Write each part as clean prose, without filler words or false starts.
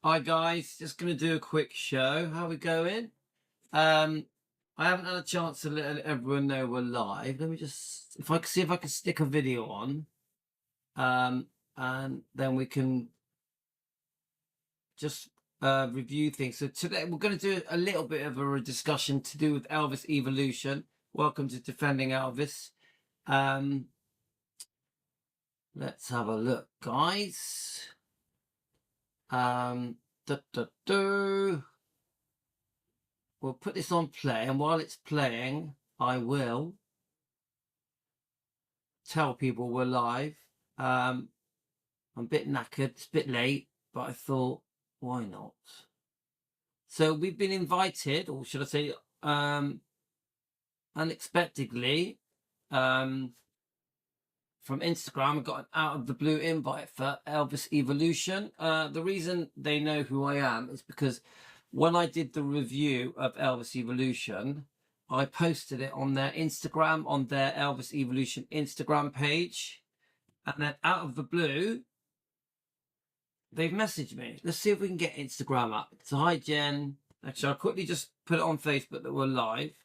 Hi guys, just gonna do a quick show. How we going? Um, I haven't had a chance to let everyone know we're live. Let me just, if I can see if I can stick a video on, and then we can just review things. So today we're going to do a little bit of a discussion to do with Elvis Evolution. Welcome to Defending Elvis. Let's have a look, guys. We'll put this on play, and while it's playing, I will tell people we're live. I'm a bit knackered, it's a bit late, but I thought, why not? So we've been invited, or should I say, unexpectedly, from Instagram. I got an out of the blue invite for Elvis Evolution. The reason they know who I am is because when I did the review of Elvis Evolution, I posted it on their Instagram, on their Elvis Evolution Instagram page. And then out of the blue, they've messaged me. Let's see if we can get Instagram up. So hi, Jen. Actually, I'll quickly just put it on Facebook that we're live.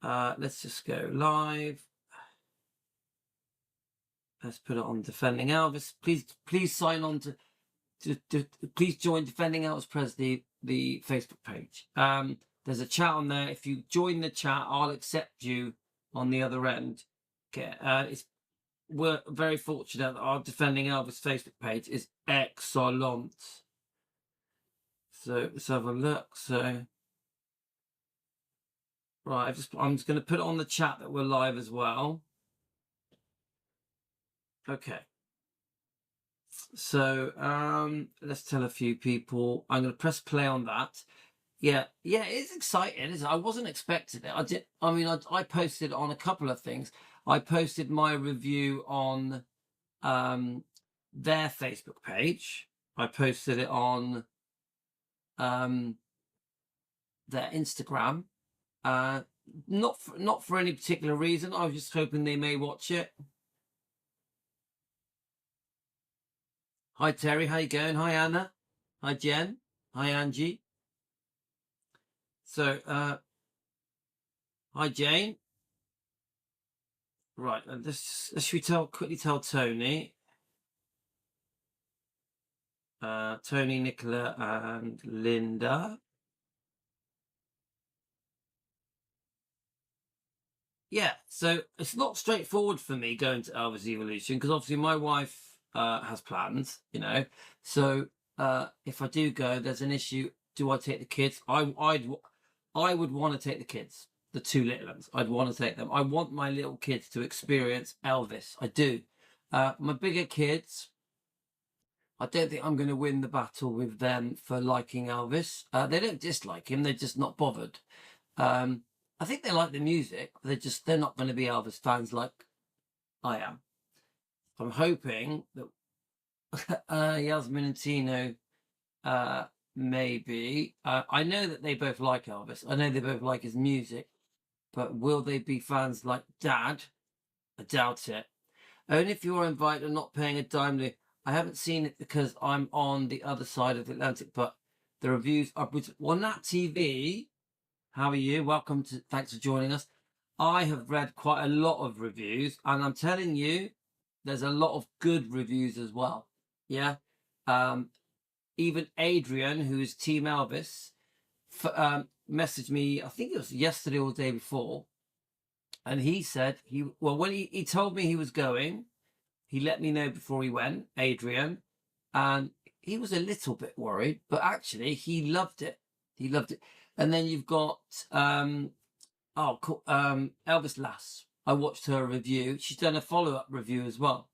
Let's just go live. Let's put it on Defending Elvis. Please sign on to please join Defending Elvis Press, the Facebook page. There's a chat on there. If you join the chat, I'll accept you on the other end. Okay. We're very fortunate that our Defending Elvis Facebook page is excellent. So let's have a look. So right, I'm just going to put it on the chat that we're live as well. Okay. So let's tell a few people. I'm going to press play on that. Yeah, it's exciting, isn't it? I wasn't expecting it. I posted on a couple of things. I posted my review on their Facebook page. I posted it on their Instagram. Not for any particular reason. I was just hoping they may watch it. Hi Terry, how you going? Hi Anna. Hi Jen. Hi Angie. So hi Jane. Right, and should we quickly tell Tony? Tony, Nicola, and Linda. Yeah, so it's not straightforward for me going to Elvis Evolution because obviously my wife has plans, you know. So if I do go, there's an issue. Do I take the kids? I would want to take the kids, the two little ones. I'd want to take them. I want my little kids to experience Elvis. I do. My bigger kids, I don't think I'm going to win the battle with them for liking Elvis. They don't dislike him. They're just not bothered. I think they like the music. They're not going to be Elvis fans like I am. I'm hoping that Yasmin and Tino maybe. I know that they both like Elvis. I know they both like his music. But will they be fans like Dad? I doubt it. Only if you're invited and not paying a dime. I haven't seen it because I'm on the other side of the Atlantic, but the reviews are on that TV. How are you? Thanks for joining us. I have read quite a lot of reviews, and I'm telling you, there's a lot of good reviews as well. Yeah. Even Adrian, who is Team Elvis, messaged me, I think it was yesterday or the day before, and he said when he told me he was going, he let me know before he went, Adrian, and he was a little bit worried, but actually he loved it. He loved it. And then you've got Elvis Lass. I watched her review. She's done a follow-up review as well.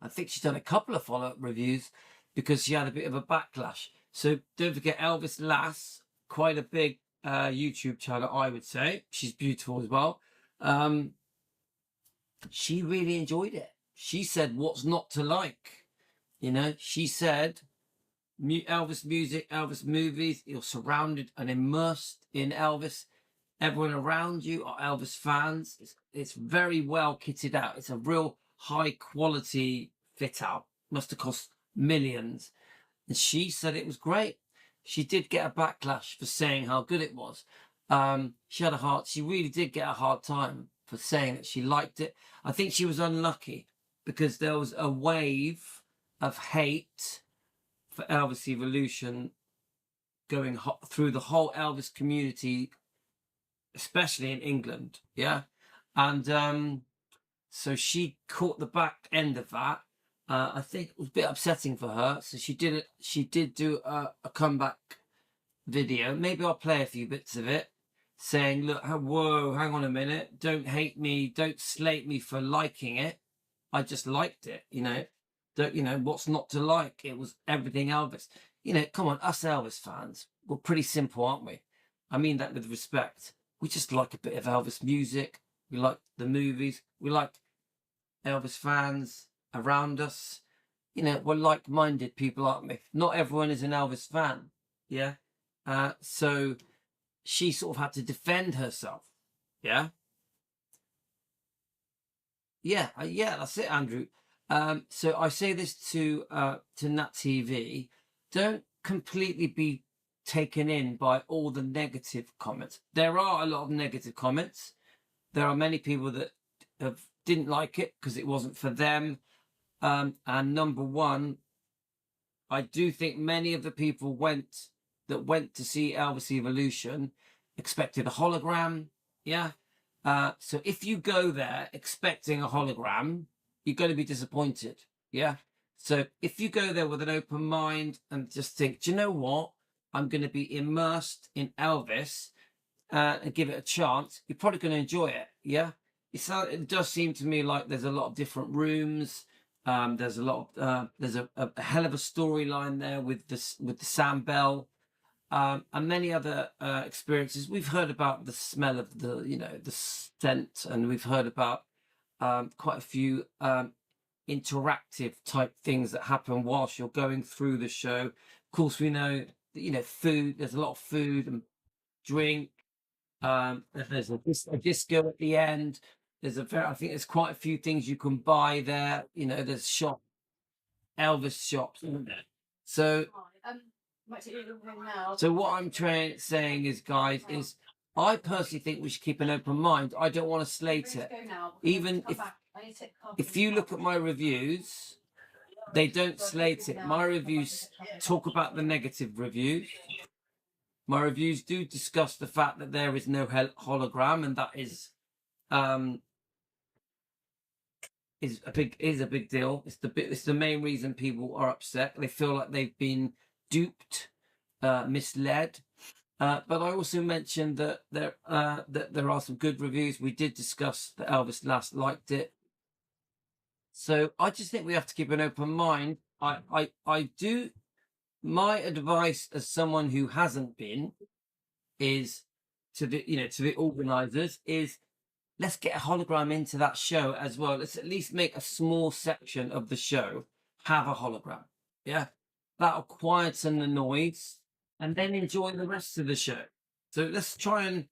I think she's done a couple of follow-up reviews because she had a bit of a backlash. So don't forget Elvis Lass, quite a big YouTube channel, I would say. She's beautiful as well. She really enjoyed it. She said, what's not to like? You know, she said, Elvis music, Elvis movies, you're surrounded and immersed in Elvis. Everyone around you are Elvis fans. It's very well kitted out. It's a real high quality fit out. Must have cost millions. and she said it was great. She did get a backlash for saying how good it was. She really did get a hard time for saying that she liked it. I think she was unlucky because there was a wave of hate for Elvis Evolution going through the whole Elvis community, especially in England. Yeah. And so she caught the back end of that. I think it was a bit upsetting for her. So she did it. She did do a comeback video. Maybe I'll play a few bits of it, saying, "Look, whoa, hang on a minute. Don't hate me. Don't slate me for liking it. I just liked it. What's not to like? It was everything Elvis. Come on, us Elvis fans. We're pretty simple, aren't we? I mean that with respect. We just like a bit of Elvis music. We like the movies. We like Elvis fans around us. We're like-minded people, aren't we? Not everyone is an Elvis fan. Yeah. So she sort of had to defend herself. Yeah. Yeah. Yeah. That's it, Andrew. So I say this to Nat TV. Don't completely be taken in by all the negative comments. There are a lot of negative comments. There are many people that didn't like it because it wasn't for them. And number one, I do think many of the people that went to see Elvis Evolution expected a hologram. Yeah. So if you go there expecting a hologram, you're going to be disappointed. Yeah. So if you go there with an open mind and just think, do you know what? I'm going to be immersed in Elvis and give it a chance, you're probably going to enjoy it. Yeah. It does seem to me like there's a lot of different rooms. There's there's a hell of a storyline there with the Sam Bell, and many other experiences. We've heard about the smell of the scent, and we've heard about quite a few interactive type things that happen whilst you're going through the show. Of course, we know food. There's a lot of food and drink. There's a disco at the end. I think there's quite a few things you can buy there. There's Elvis shops, isn't there? So, what I'm saying is, guys, is I personally think we should keep an open mind. I don't want to slate it. Even if you look at my reviews, they don't slate it. My reviews talk about the negative reviews. My reviews do discuss the fact that there is no hologram, and that is a big deal. It's the main reason people are upset. They feel like they've been duped, misled. But I also mentioned that there are some good reviews. We did discuss that Elvis last liked it. So I just think we have to keep an open mind. I do. My advice as someone who hasn't been is to the organisers is let's get a hologram into that show as well. Let's at least make a small section of the show have a hologram. Yeah, that'll quieten the noise and then enjoy the rest of the show. So let's try and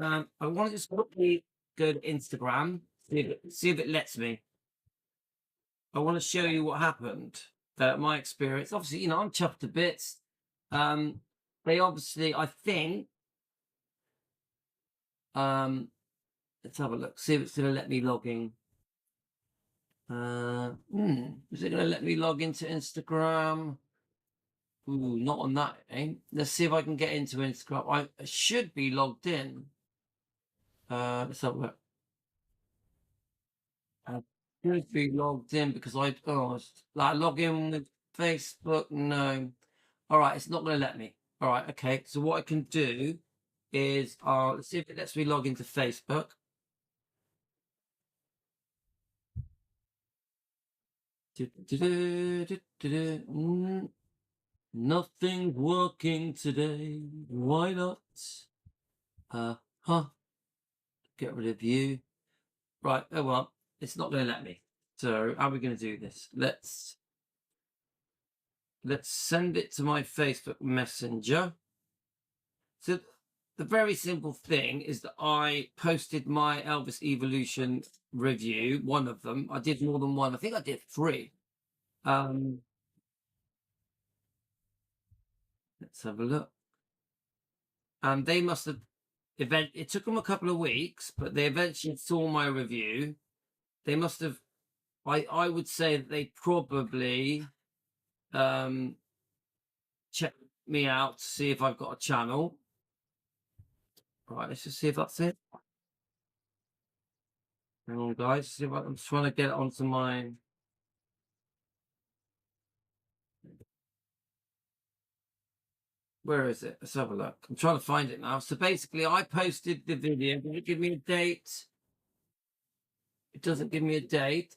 I want to just quickly go to Instagram, see if it lets me. I want to show you what happened. My experience. Obviously, I'm chuffed to bits. They obviously, I think, let's have a look. See if it's going to let me log in. Is it going to let me log into Instagram? Ooh, not on that, eh? Let's see if I can get into Instagram. I should be logged in. Let's have a look. I should be logged in because I log in with Facebook. No. All right, it's not going to let me. All right, okay. So what I can do is let's see if it lets me log into Facebook. Nothing working today. Why not? Get rid of you. Right. Oh well, it's not going to let me. So how are we going to do this? Let's send it to my Facebook Messenger. So the very simple thing is that I posted my Elvis Evolution review, one of them. I did more than one. I think I did 3. Let's have a look. And they must have it took them a couple of weeks, but they eventually saw my review. They must have, I would say that they probably checked me out to see if I've got a channel. Right, let's just see if that's it. Hang on, guys. See if I'm trying to get it onto my. Where is it? Let's have a look. I'm trying to find it now. So basically, I posted the video. Did it give me a date? It doesn't give me a date.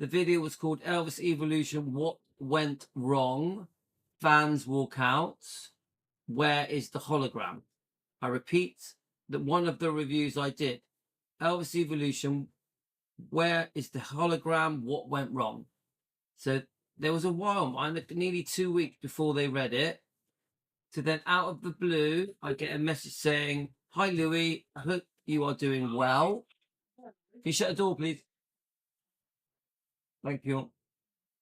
The video was called Elvis Evolution. What went wrong? Fans walk out. Where is the hologram? I repeat that one of the reviews I did. Elvis Evolution. Where is the hologram? What went wrong? So there was a while, nearly 2 weeks before they read it. So then out of the blue, I get a message saying, "Hi, Louis. I hope you are doing well." Can you shut the door, please? Thank you. It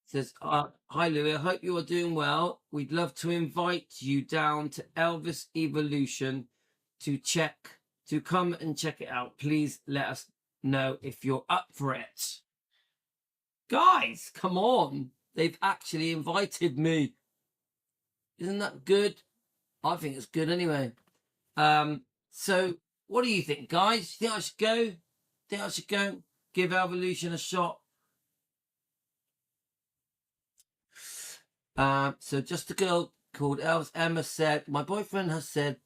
says, "Hi, Louis. I hope you are doing well. We'd love to invite you down to Elvis Evolution to come and check it out. Please let us know if you're up for it." Guys, come on. They've actually invited me. Isn't that good? I think it's good anyway. So what do you think, guys? Think I should go? Think I should go give Evolution a shot? So just a girl called Elvis, Emma said, "My boyfriend has said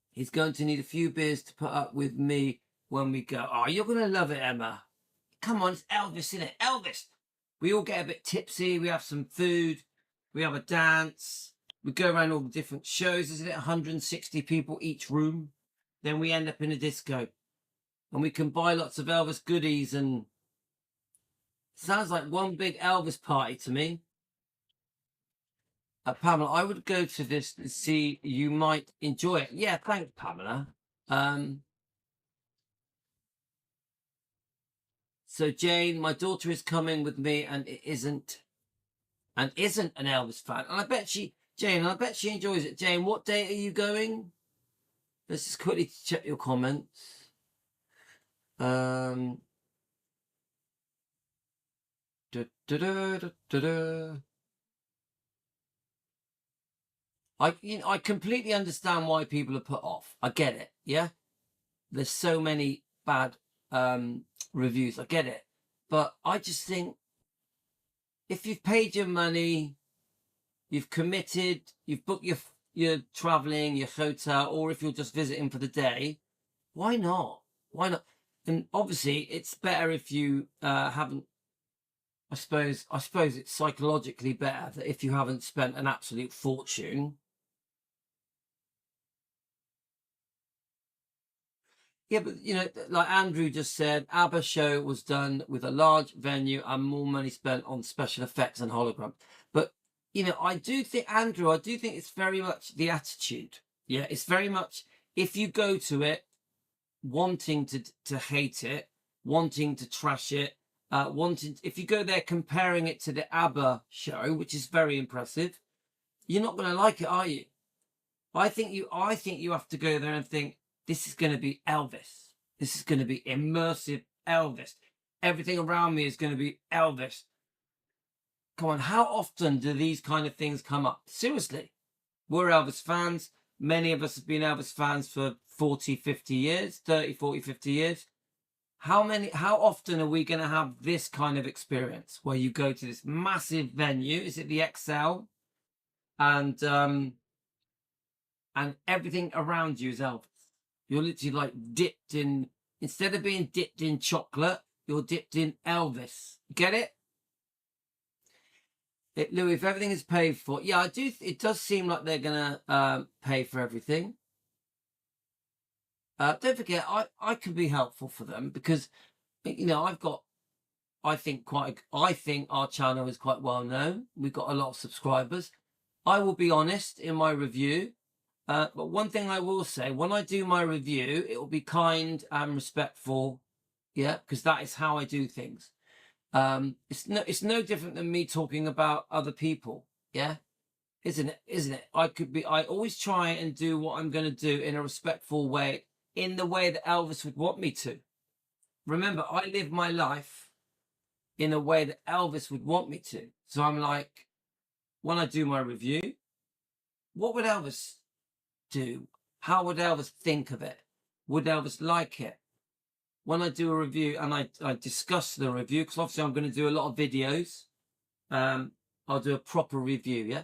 he's going to need a few beers to put up with me when we go." Oh, you're going to love it, Emma. Come on, it's Elvis, isn't it? Elvis. We all get a bit tipsy. We have some food. We have a dance. We go around all the different shows, isn't it? 160 people each room. Then we end up in a disco. And we can buy lots of Elvis goodies, and sounds like one big Elvis party to me. Pamela, I would go to this to see, you might enjoy it. Yeah, thanks, Pamela. So Jane, my daughter is coming with me and isn't an Elvis fan. And I bet she enjoys it. Jane, what day are you going? Let's just quickly check your comments. I completely understand why people are put off. I get it. Yeah, there's so many bad reviews. I get it, but I just think if you've paid your money, you've committed, you've booked your traveling, your hotel, or if you're just visiting for the day, why not? Why not? And obviously, it's better if you haven't. I suppose it's psychologically better that if you haven't spent an absolute fortune. Yeah, but like Andrew just said, ABBA show was done with a large venue and more money spent on special effects and holograms. But I do think, Andrew, it's very much the attitude. Yeah, it's very much if you go to it wanting to hate it, wanting to trash it, if you go there comparing it to the ABBA show, which is very impressive, you're not going to like it, are you? I think you have to go there and think, this is going to be Elvis. This is going to be immersive Elvis. Everything around me is going to be Elvis. Come on, how often do these kind of things come up? Seriously, we're Elvis fans. Many of us have been Elvis fans for 40, 50 years, 30, 40, 50 years. How often are we going to have this kind of experience where you go to this massive venue? Is it the XL? And everything around you is Elvis. You're literally like dipped in, instead of being dipped in chocolate, you're dipped in Elvis. Get it? Louis, if everything is paid for, yeah, I do. It does seem like they're gonna pay for everything. Don't forget, I can be helpful for them because I've got. I think our channel is quite well known. We've got a lot of subscribers. I will be honest in my review. But one thing I will say, when I do my review, it will be kind and respectful. Yeah, because that is how I do things. It's no different than me talking about other people. Yeah. isn't it? Isn't it? I always try and do what I'm going to do in a respectful way, in the way that Elvis would want me to. Remember, I live my life in a way that Elvis would want me to. So I'm like, when I do my review, what would Elvis do? How would Elvis think of it? Would Elvis like it? When I do a review and I discuss the review, because obviously I'm going to do a lot of videos, I'll do a proper review, yeah?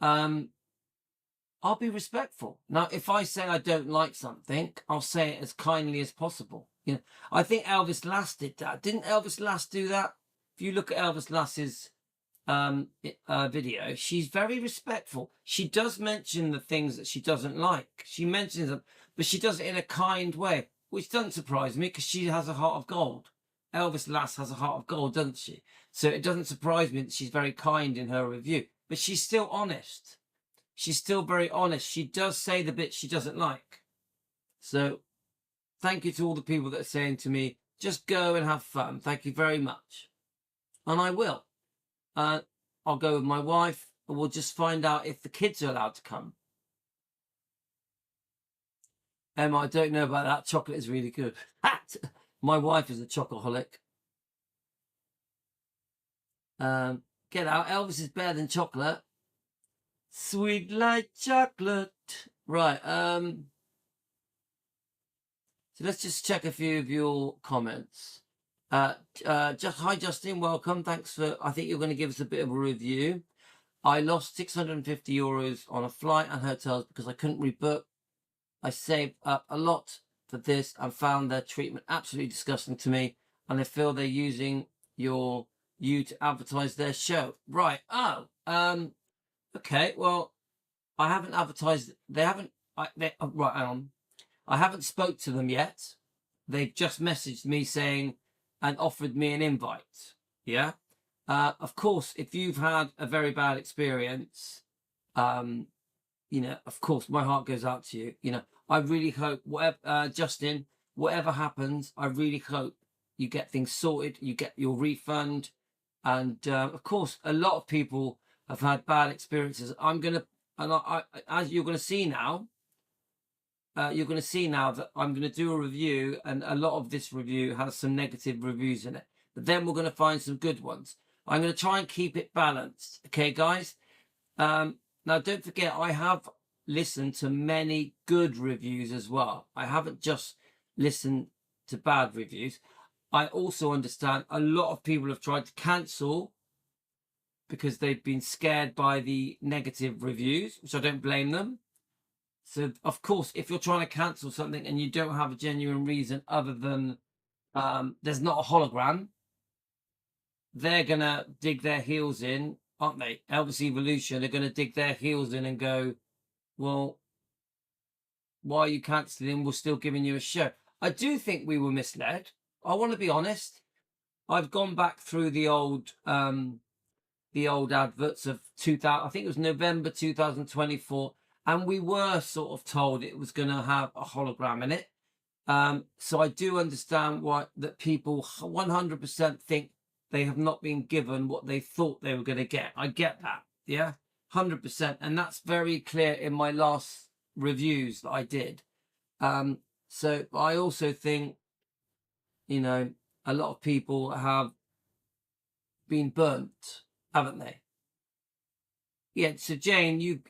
I'll be respectful. Now, if I say I don't like something, I'll say it as kindly as possible. You know, I think Elvis Last did that. Didn't Elvis Last do that? If you look at Elvis Last's video, she's very respectful. She does mention the things that she doesn't like. She mentions them, but she does it in a kind way, which doesn't surprise me because she has a heart of gold. Elvis Last has a heart of gold, doesn't she? So it doesn't surprise me that she's very kind in her review, but she's still honest. She's still very honest. She does say the bits she doesn't like. So thank you to all the people that are saying to me, just go and have fun. Thank you very much. And I will. I'll go with my wife and we'll just find out if the kids are allowed to come. Emma, I don't know about that. Chocolate is really good. My wife is a chocoholic. Get out. Elvis is better than chocolate. Sweet like chocolate. Right. So let's just check a few of your comments. Just hi Justin, welcome. Thanks for. I think you're going to give us a bit of a review. I lost €650 on a flight and hotels because I couldn't rebook. I saved up a lot for this and found their treatment absolutely disgusting to me, and I feel they're using you to advertise their show. Right. Oh. Okay. Well, I haven't advertised. They haven't. Right. Hang on. I haven't spoke to them yet. They've just messaged me saying and offered me an invite. Yeah. Of course, if you've had a very bad experience, you know, of course, my heart goes out to you. You know, I really hope whatever, Justin, whatever happens, I really hope you get things sorted, you get your refund. And of course, a lot of people have had bad experiences. As you're going to see now, that I'm going to do a review, and a lot of this review has some negative reviews in it. But then we're going to find some good ones. I'm going to try and keep it balanced. Okay, guys? Now, don't forget, I have listened to many good reviews as well. I haven't just listened to bad reviews. I also understand a lot of people have tried to cancel because they've been scared by the negative reviews, which I don't blame them. So, of course, if you're trying to cancel something and you don't have a genuine reason other than there's not a hologram, they're going to dig their heels in, aren't they? Elvis Evolution are going to dig their heels in and go, well, why are you cancelling? We're still giving you a show. I do think we were misled. I want to be honest. I've gone back through the old adverts of 2000. I think it was November 2024. And we were sort of told it was going to have a hologram in it. So I do understand why that people 100% think they have not been given what they thought they were going to get. I get that. Yeah, 100%. And that's very clear in my last reviews that I did. So I also think, you know, a lot of people have been burnt, haven't they? Yeah. So Jane,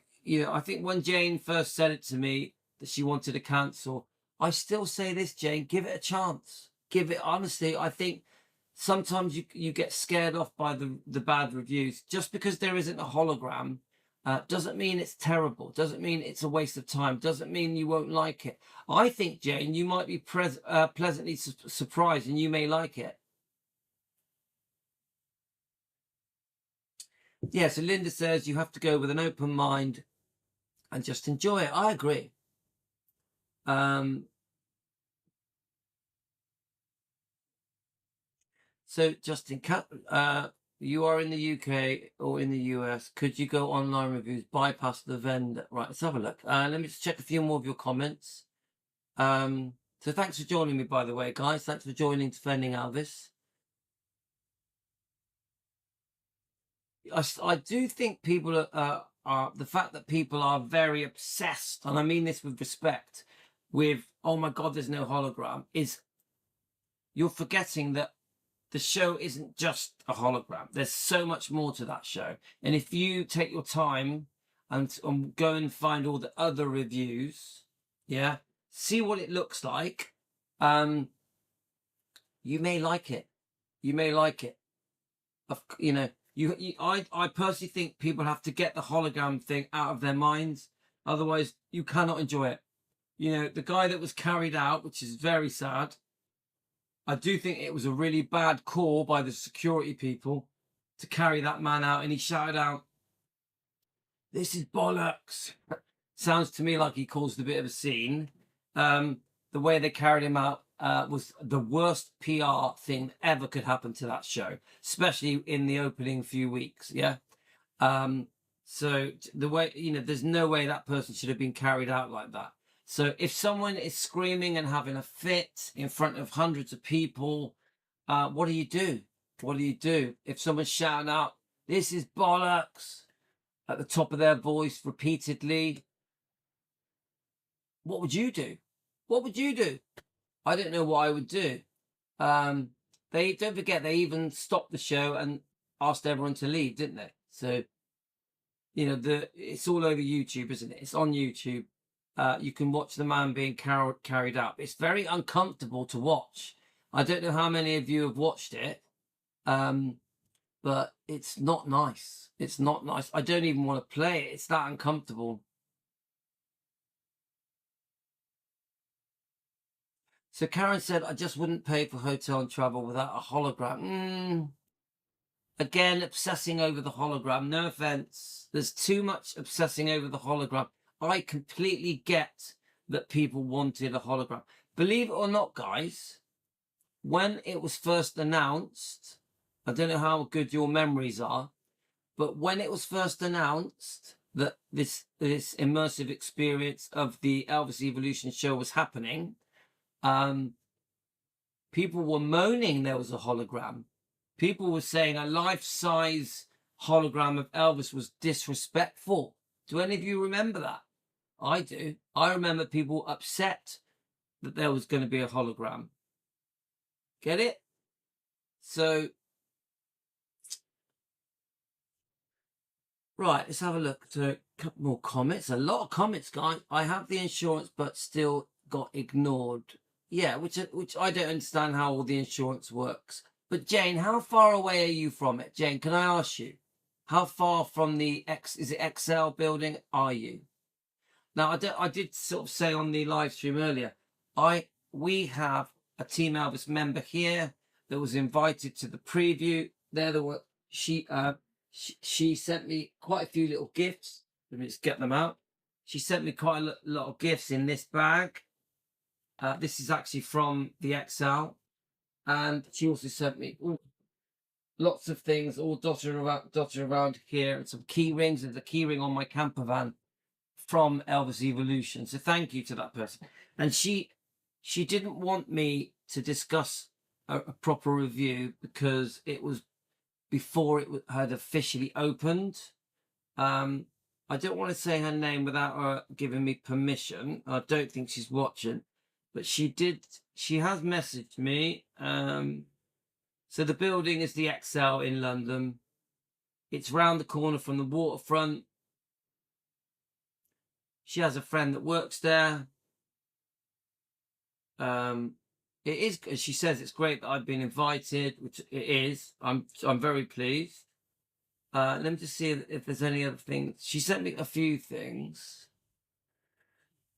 I think when Jane first said it to me that she wanted to cancel, I still say this, Jane, give it a chance. Give it, honestly, I think sometimes you get scared off by the bad reviews. Just because there isn't a hologram doesn't mean it's terrible. Doesn't mean it's a waste of time. Doesn't mean you won't like it. I think, Jane, you might be pleasantly surprised and you may like it. Yeah, so Linda says you have to go with an open mind and just enjoy it. I agree. So Justin, you are in the UK or in the US. Could you go online reviews, bypass the vendor? Right, let's have a look. Let me just check a few more of your comments. So thanks for joining me, by the way, guys. Thanks for joining Defending Elvis. I do think people are the fact that people are very obsessed, and I mean this with respect, with, oh my God, there's no hologram, is you're forgetting that the show isn't just a hologram. There's so much more to that show. And if you take your time and go and find all the other reviews, yeah, see what it looks like, you may like it. You may like it. You know, I personally think people have to get the hologram thing out of their minds. Otherwise, you cannot enjoy it. You know, the guy that was carried out, which is very sad, I do think it was a really bad call by the security people to carry that man out. And he shouted out, "This is bollocks." Sounds to me like he caused a bit of a scene. The way they carried him out was the worst PR thing that ever could happen to that show, especially in the opening few weeks. Yeah. So the way, you know, there's no way that person should have been carried out like that. So if someone is screaming and having a fit in front of hundreds of people, what do you do? What do you do? If someone's shouting out, "This is bollocks," at the top of their voice repeatedly, what would you do? What would you do? I don't know what I would do. They, don't forget, they even stopped the show and asked everyone to leave, didn't they? So, you know, it's all over YouTube, isn't it? It's on YouTube. You can watch the man being carried up. It's very uncomfortable to watch. I don't know how many of you have watched it, but it's not nice. It's not nice. I don't even want to play it. It's that uncomfortable. So Karen said, "I just wouldn't pay for hotel and travel without a hologram." Again, obsessing over the hologram. No offense. There's too much obsessing over the hologram. I completely get that people wanted a hologram. Believe it or not, guys, when it was first announced, I don't know how good your memories are, but when it was first announced that this immersive experience of the Elvis Evolution show was happening, people were moaning there was a hologram. People were saying a life-size hologram of Elvis was disrespectful. Do any of you remember that? I do. I remember people upset that there was going to be a hologram. Get it? So, right, let's have a look. So, a couple more comments. A lot of comments, guys. I have the insurance, but still got ignored. Yeah, which I don't understand how all the insurance works. But Jane, how far away are you from it? Jane, can I ask you, how far from the is it XL building are you? Now, I did sort of say on the live stream earlier, we have a Team Elvis member here that was invited to the preview. She sent me quite a few little gifts. Let me just get them out. She sent me quite a lot of gifts in this bag. This is actually from the XL. And she also sent me lots of things all dotted around here, and some key rings. There's a key ring on my camper van from Elvis Evolution. So thank you to that person. And she didn't want me to discuss a proper review because it was before it had officially opened. I don't want to say her name without her giving me permission. I don't think she's watching, but she has messaged me. So the building is the XL in London. It's round the corner from the waterfront. She has a friend that works there. It is, as she says, it's great that I've been invited, which it is. I'm very pleased. Let me just see if there's any other things. She sent me a few things.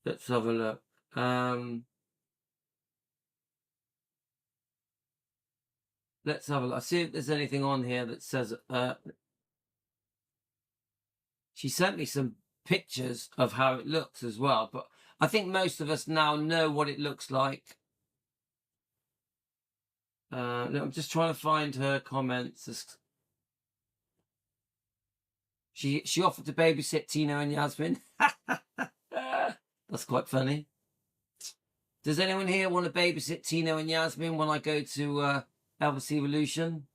Let's have a look. Let's have a look. I'll see if there's anything on here that says. She sent me some pictures of how it looks as well, but I think most of us now know what it looks like. I'm just trying to find her comments. She offered to babysit Tino and Yasmin. That's quite funny. Does anyone here want to babysit Tino and Yasmin when I go to Elvis Evolution?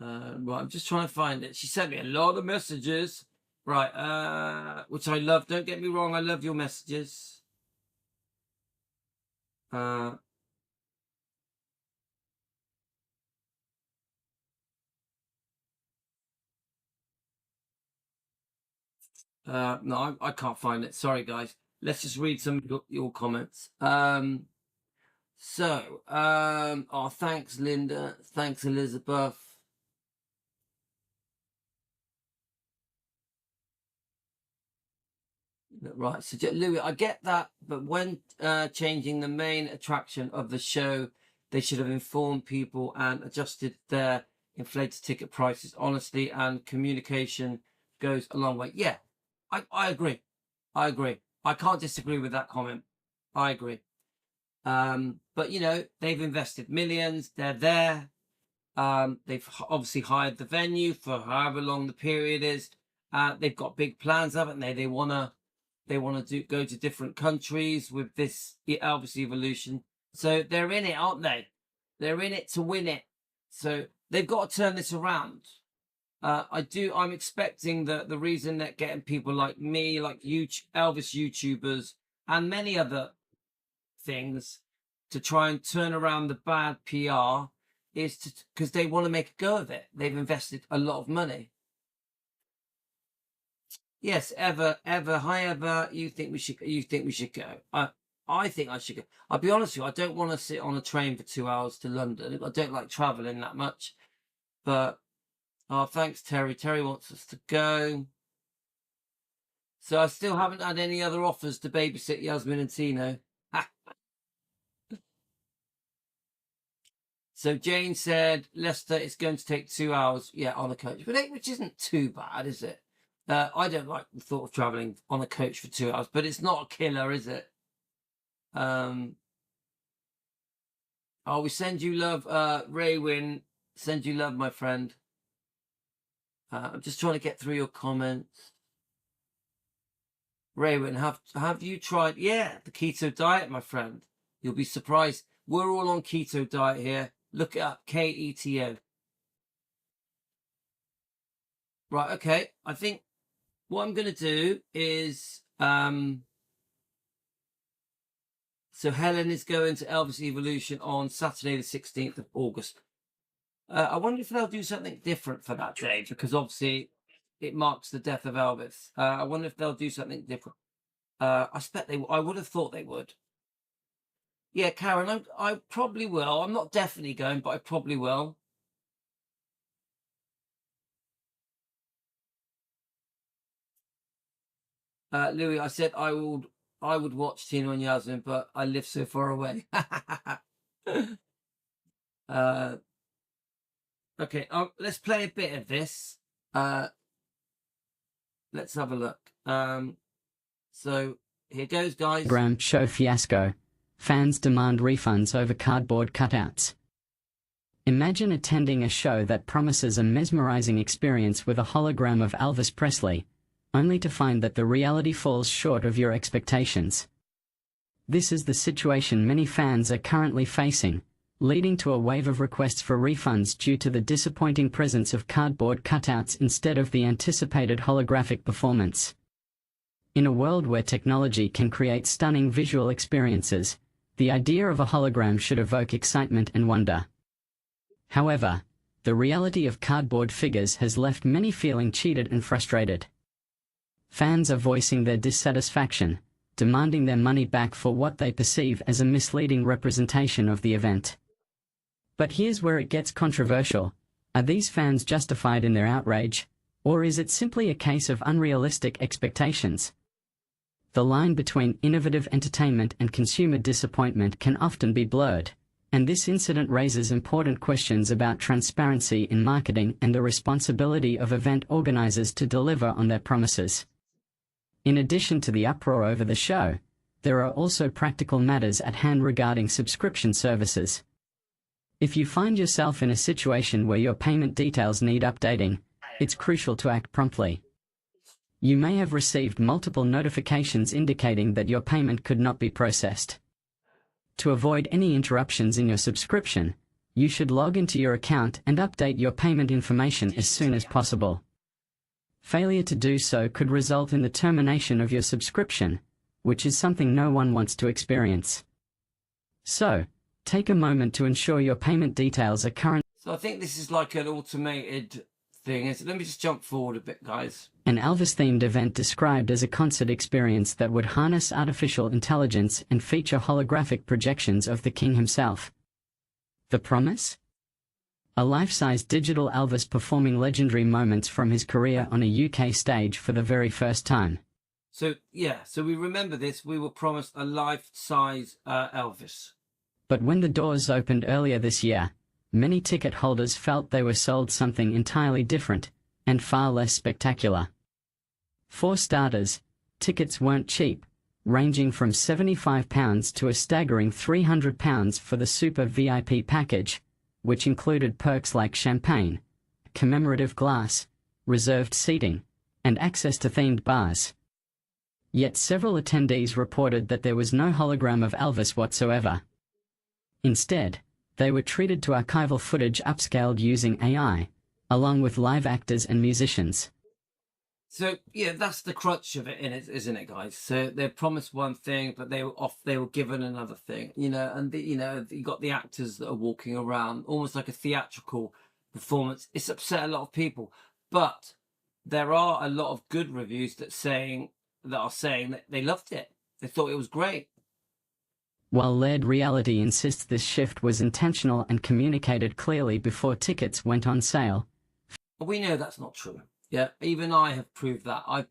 Right, I'm just trying to find it. She sent me a lot of messages. Right, which I love. Don't get me wrong, I love your messages. No, I can't find it. Sorry, guys. Let's just read some of your comments. Oh, thanks, Linda. Thanks, Elizabeth. Right, so Louis, I get that, but when changing the main attraction of the show, they should have informed people and adjusted their inflated ticket prices honestly, and communication goes a long way. Yeah, I agree. I agree. I can't disagree with that comment. I agree. But you know, they've invested millions. They're there. They've obviously hired the venue for however long the period is. They've got big plans, haven't they? They wanna go to different countries with this Elvis Evolution. So they're in it, aren't they? They're in it to win it. So they've got to turn this around. I'm expecting that the reason that getting people like me, like Elvis YouTubers, and many other things to try and turn around the bad PR is because they want to make a go of it. They've invested a lot of money. Yes, Ever, hi Ever. You think we should go? I think I should go. I'll be honest with you, I don't want to sit on a train for 2 hours to London. I don't like traveling that much. But oh, thanks, Terry. Terry wants us to go. So I still haven't had any other offers to babysit Yasmin and Tino. So Jane said, Leicester, it's going to take 2 hours, yeah, on a coach, which isn't too bad, is it? I don't like the thought of traveling on a coach for 2 hours, but it's not a killer, is it? Oh, we send you love, Raywin. Send you love, my friend. I'm just trying to get through your comments. Raywin, have you tried? Yeah, the keto diet, my friend. You'll be surprised. We're all on keto diet here. Look it up, KETO. Right, okay. I think what I'm going to do is, so Helen is going to Elvis Evolution on Saturday the 16th of August. I wonder if they'll do something different for that day, because obviously it marks the death of Elvis. I wonder if they'll do something different. I expect I would have thought they would. Yeah, Karen, I probably will. I'm not definitely going, but I probably will. Louis, I said I would watch Tino and Yasmin, but I live so far away. Okay, let's play a bit of this. Let's have a look. So here goes, guys. Hologram show fiasco. Fans demand refunds over cardboard cutouts. Imagine attending a show that promises a mesmerizing experience with a hologram of Elvis Presley, only to find that the reality falls short of your expectations. This is the situation many fans are currently facing, leading to a wave of requests for refunds due to the disappointing presence of cardboard cutouts instead of the anticipated holographic performance. In a world where technology can create stunning visual experiences, the idea of a hologram should evoke excitement and wonder. However, the reality of cardboard figures has left many feeling cheated and frustrated. Fans are voicing their dissatisfaction, demanding their money back for what they perceive as a misleading representation of the event. But here's where it gets controversial. Are these fans justified in their outrage, or is it simply a case of unrealistic expectations? The line between innovative entertainment and consumer disappointment can often be blurred, and this incident raises important questions about transparency in marketing and the responsibility of event organizers to deliver on their promises. In addition to the uproar over the show, there are also practical matters at hand regarding subscription services. If you find yourself in a situation where your payment details need updating, it's crucial to act promptly. You may have received multiple notifications indicating that your payment could not be processed. To avoid any interruptions in your subscription, you should log into your account and update your payment information as soon as possible. Failure to do so could result in the termination of your subscription, which is something no one wants to experience. So, take a moment to ensure your payment details are current. So I think this is like an automated thing. Let me just jump forward a bit, guys. An Elvis-themed event described as a concert experience that would harness artificial intelligence and feature holographic projections of the king himself. The promise? A life-size digital Elvis performing legendary moments from his career on a UK stage for the very first time. So, yeah, so we remember this. We were promised a life-size Elvis. But when the doors opened earlier this year, many ticket holders felt they were sold something entirely different and far less spectacular. For starters, tickets weren't cheap, ranging from £75 to a staggering £300 for the Super VIP package, which included perks like champagne, commemorative glass, reserved seating, and access to themed bars. Yet several attendees reported that there was no hologram of Elvis whatsoever. Instead, they were treated to archival footage upscaled using AI, along with live actors and musicians. So, yeah, that's the crutch of it, isn't it, guys? So they promised one thing, but they were given another thing, and you got the actors that are walking around, almost like a theatrical performance. It's upset a lot of people, but there are a lot of good reviews that are saying that they loved it. They thought it was great. While LED Reality insists this shift was intentional and communicated clearly before tickets went on sale. We know that's not true. Yeah, even I have proved that. I've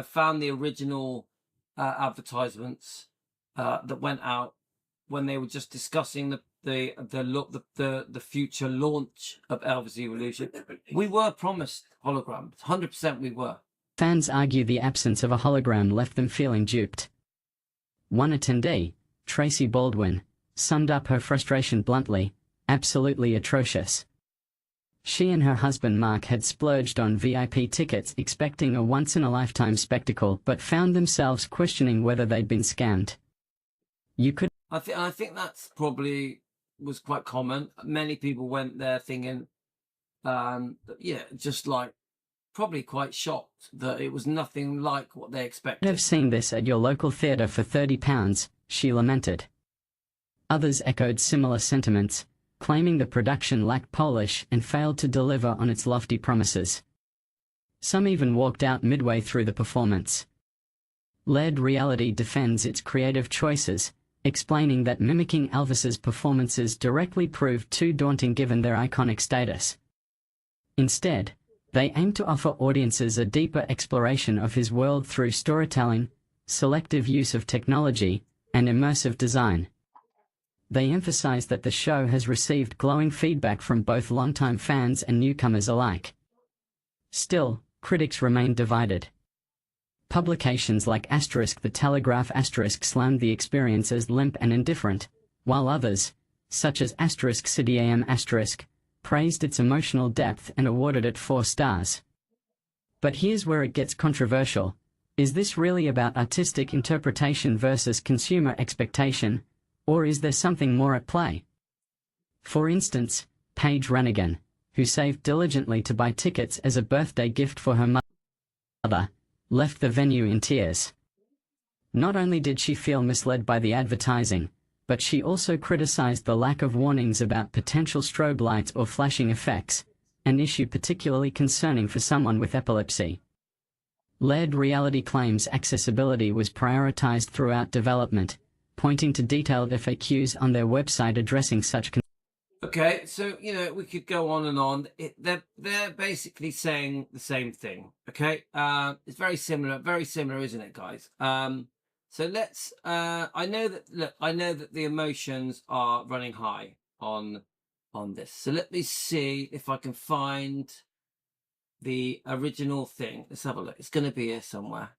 found the original advertisements that went out when they were just discussing the future launch of Elvis Evolution. We were promised holograms. 100% we were. Fans argue the absence of a hologram left them feeling duped. One attendee, Tracy Baldwin, summed up her frustration bluntly: absolutely atrocious. She and her husband Mark had splurged on VIP tickets expecting a once-in-a-lifetime spectacle, but found themselves questioning whether they'd been scammed. I think that's probably was quite common. Many people went there thinking, just like probably quite shocked that it was nothing like what they expected. Have seen this at your local theatre for £30, she lamented. Others echoed similar sentiments, claiming the production lacked polish and failed to deliver on its lofty promises. Some even walked out midway through the performance. LED Reality defends its creative choices, explaining that mimicking Elvis's performances directly proved too daunting given their iconic status. Instead, they aim to offer audiences a deeper exploration of his world through storytelling, selective use of technology, and immersive design. They emphasize that the show has received glowing feedback from both longtime fans and newcomers alike. Still, critics remain divided. Publications like The Telegraph slammed the experience as limp and indifferent, while others, such as CityAM praised its emotional depth and awarded it 4 stars. But here's where it gets controversial. Is this really about artistic interpretation versus consumer expectation? Or is there something more at play? For instance, Paige Rannigan, who saved diligently to buy tickets as a birthday gift for her mother, left the venue in tears. Not only did she feel misled by the advertising, but she also criticized the lack of warnings about potential strobe lights or flashing effects, an issue particularly concerning for someone with epilepsy. LED Reality claims accessibility was prioritized throughout development, pointing to detailed FAQs on their website addressing such concerns. Okay, so, we could go on and on. They're basically saying the same thing, okay? It's very similar, isn't it, guys? So let's, I know that the emotions are running high on this. So let me see if I can find the original thing. Let's have a look. It's going to be here somewhere.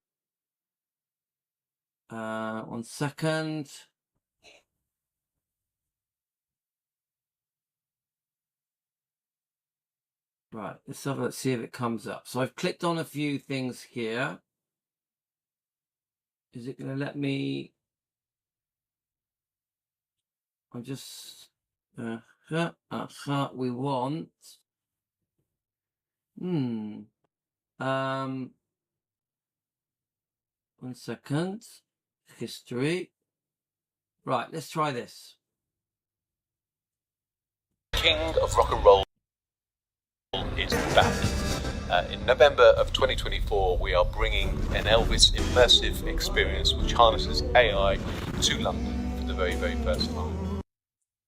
1 second. Right, let's have a look, see if it comes up. So I've clicked on a few things here. Is it going to let me? I'm just We want. Um. 1 second. History. Right. Let's try this. King of rock and roll is back. In November of 2024, we are bringing an Elvis immersive experience which harnesses AI to London for the very, very first time.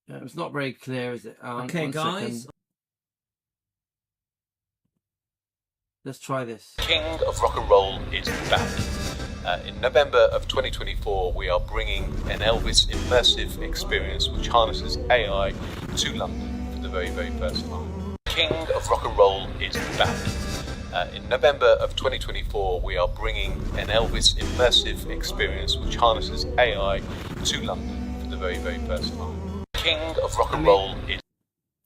It's not very clear, is it? Okay, 1 guys. second. Let's try this. King of rock and roll is back. In November of 2024, we are bringing an Elvis immersive experience which harnesses AI to London for the very, very first time. King of rock and roll is back. In November of 2024, we are bringing an Elvis immersive experience which harnesses AI to London for the very, very first time. King of rock and roll is.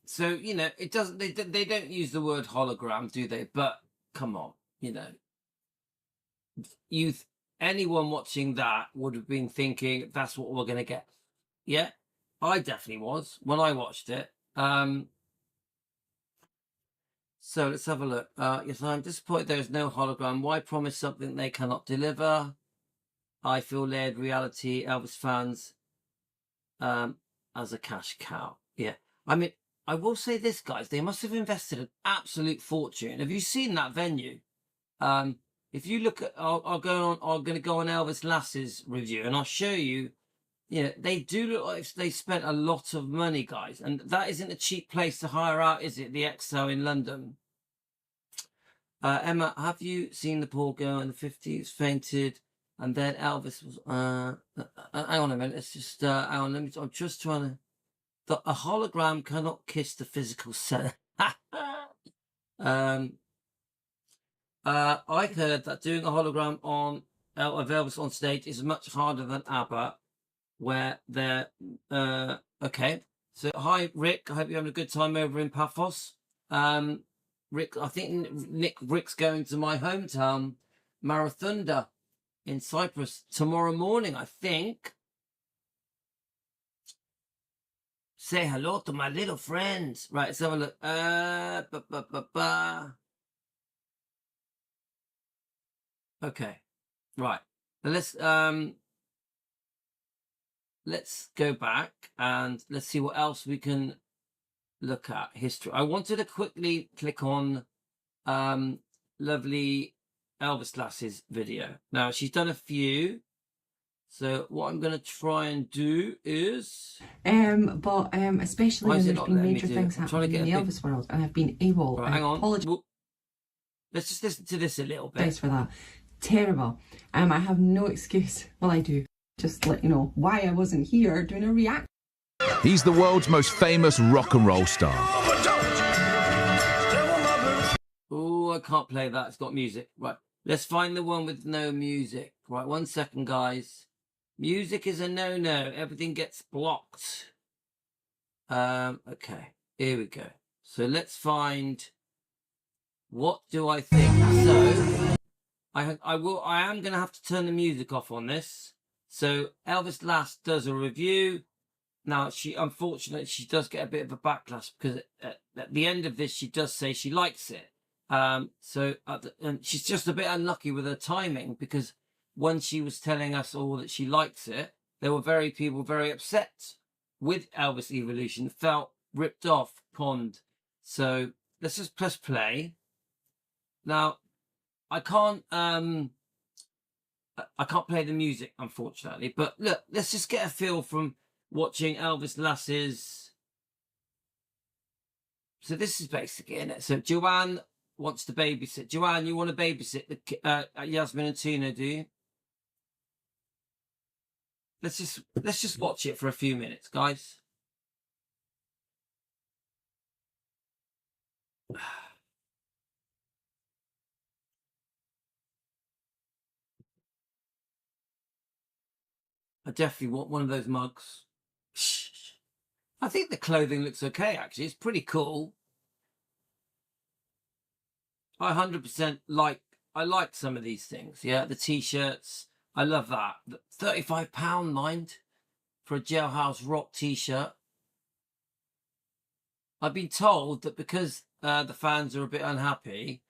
So, you know, it doesn't. They don't use the word hologram, do they? But come on, you know, anyone watching that would have been thinking that's what we're going to get. Yeah, I definitely was when I watched it. So let's have a look. Yes, I'm disappointed there is no hologram. Why promise something they cannot deliver? I feel led reality Elvis fans as a cash cow. Yeah, I mean, I will say this, guys. They must have invested an absolute fortune. Have you seen that venue? If you look at, I'm going to go on Elvis Lass's review, and I'll show you. You know, they do look like they spent a lot of money, guys, and that isn't a cheap place to hire out, is it? The XO in London. Emma, have you seen the poor girl in the 50s fainted, and then Elvis was? Hang on a minute. Let's just hang on. I'm just trying to. A hologram cannot kiss the physical center. I've heard that doing a hologram of Elvis on stage is much harder than ABBA, where they're okay. So hi Rick, I hope you're having a good time over in Paphos. Rick, I think Rick's going to my hometown, Marathunda in Cyprus tomorrow morning, I think. Say hello to my little friends. Right, let's have a look. Okay, right. Let's go back and let's see what else we can look at. History. I wanted to quickly click on lovely Elvis Lass's video. Now she's done a few. So what I'm going to try and do is... especially when there's been major things happening in the Elvis world, and I've been able... Right, hang on. Let's just listen to this a little bit. Thanks for that. Terrible. I have no excuse. Well, I do. Just let you know why I wasn't here doing a react. He's the world's most famous rock and roll star. Oh, I can't play that. It's got music. Right. Let's find the one with no music. Right, 1 second, guys. Music is a no-no. Everything gets blocked. Okay. Here we go. So let's find... What do I think? So, I am going to have to turn the music off on this. So, Elvis Lass does a review. Now, unfortunately, she does get a bit of a backlash because at the end of this, she does say she likes it. And she's just a bit unlucky with her timing because when she was telling us all that she likes it, there were people very upset with Elvis Evolution, felt ripped off, conned. So let's just press play. Now, I can't play the music, unfortunately. But look, let's just get a feel from watching Elvis Lass's. So this is basically in it. So Joanne wants to babysit. Joanne, you want to babysit Yasmin and Tina, do you? Let's just watch it for a few minutes, guys. I definitely want one of those mugs. I think the clothing looks okay, actually. It's pretty cool. I 100% like some of these things. Yeah, the T-shirts. I love that. £35, mind, for a Jailhouse Rock T-shirt. I've been told that because the fans are a bit unhappy,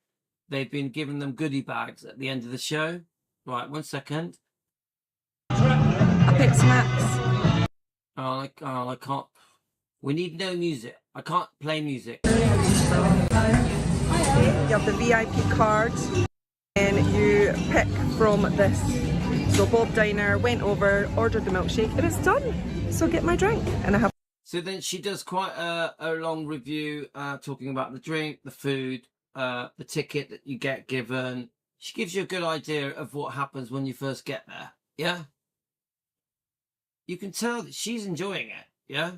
they've been giving them goodie bags at the end of the show. Right, 1 second. A Pepsi Max. Oh, I can't. We need no music. I can't play music. You have the VIP card and you pick from this. So Bob Diner went over, ordered the milkshake, and it's done. So get my drink. And I have. So then she does quite a long review talking about the drink, the food, the ticket that you get given. She gives you a good idea of what happens when you first get there. Yeah? You can tell that she's enjoying it. Yeah?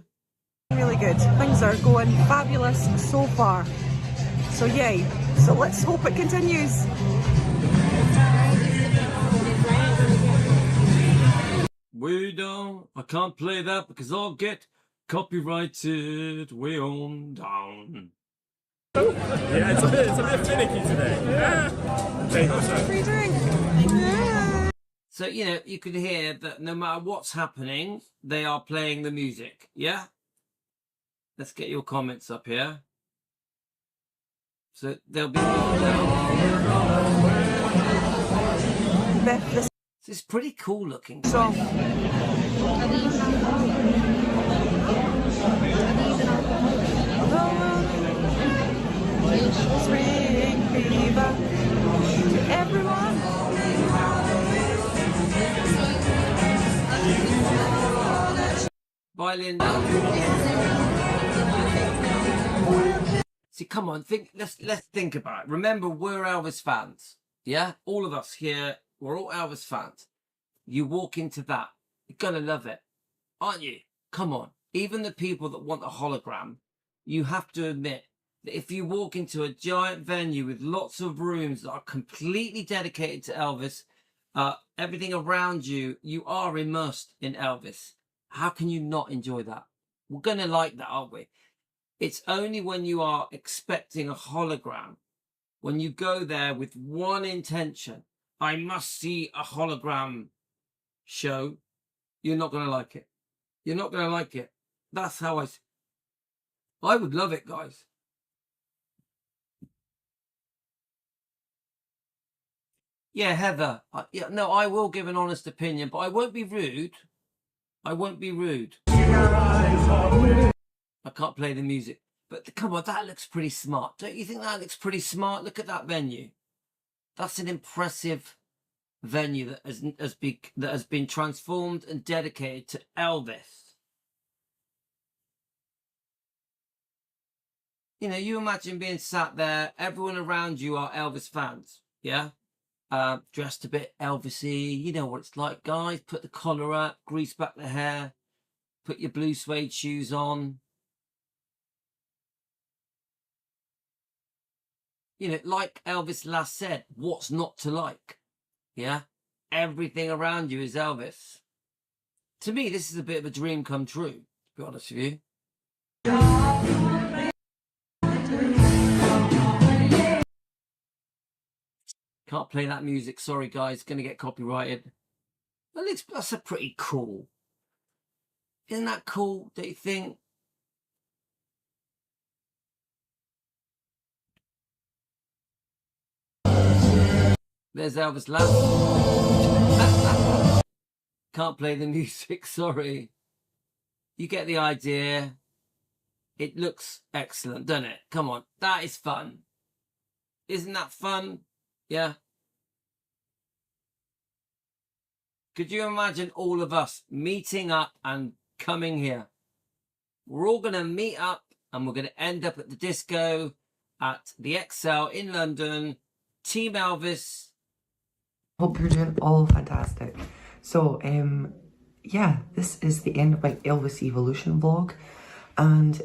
Really good. Things are going fabulous so far. So yay. So let's hope it continues. We don't. I can't play that because I'll get copyrighted way on down. Yeah, it's a bit finicky today. Free drink. So, you know, you can hear that no matter what's happening, they are playing the music. Yeah? Let's get your comments up here. So there'll be... Beth, this This is pretty cool looking. song. Spring fever. Everyone. Bye, Linda. See, come on, let's think about it. Remember, we're Elvis fans. Yeah? All of us here, we're all Elvis fans. You walk into that, you're gonna love it, aren't you? Come on. Even the people that want a hologram, you have to admit that if you walk into a giant venue with lots of rooms that are completely dedicated to Elvis, everything around you, you are immersed in Elvis. How can you not enjoy that? We're gonna like that, aren't we? It's only when you are expecting a hologram, when you go there with one intention, I must see a hologram show, you're not going to like it. You're not going to like it. That's how I would love it, guys. Yeah, Heather. No, I will give an honest opinion, but I won't be rude. I won't be rude. I can't play the music. But come on, that looks pretty smart. Don't you think that looks pretty smart? Look at that venue. That's an impressive venue that has been transformed and dedicated to Elvis. You know, you imagine being sat there, everyone around you are Elvis fans, yeah? Dressed a bit Elvis-y, you know what it's like, guys. Put the collar up, grease back the hair, put your blue suede shoes on. You know, like Elvis last said, what's not to like? Yeah? Everything around you is Elvis. To me, this is a bit of a dream come true, to be honest with you. Can't play that music, sorry guys, gonna get copyrighted. But that's a pretty cool. Isn't that cool, don't you think? There's Elvis last. Can't play the music, sorry. You get the idea. It looks excellent, doesn't it? Come on, that is fun. Isn't that fun? Yeah. Could you imagine all of us meeting up and coming here? We're all going to meet up and we're going to end up at the disco at the XL in London. Team Elvis. Hope you're doing all fantastic. So, yeah, this is the end of my Elvis Evolution vlog. And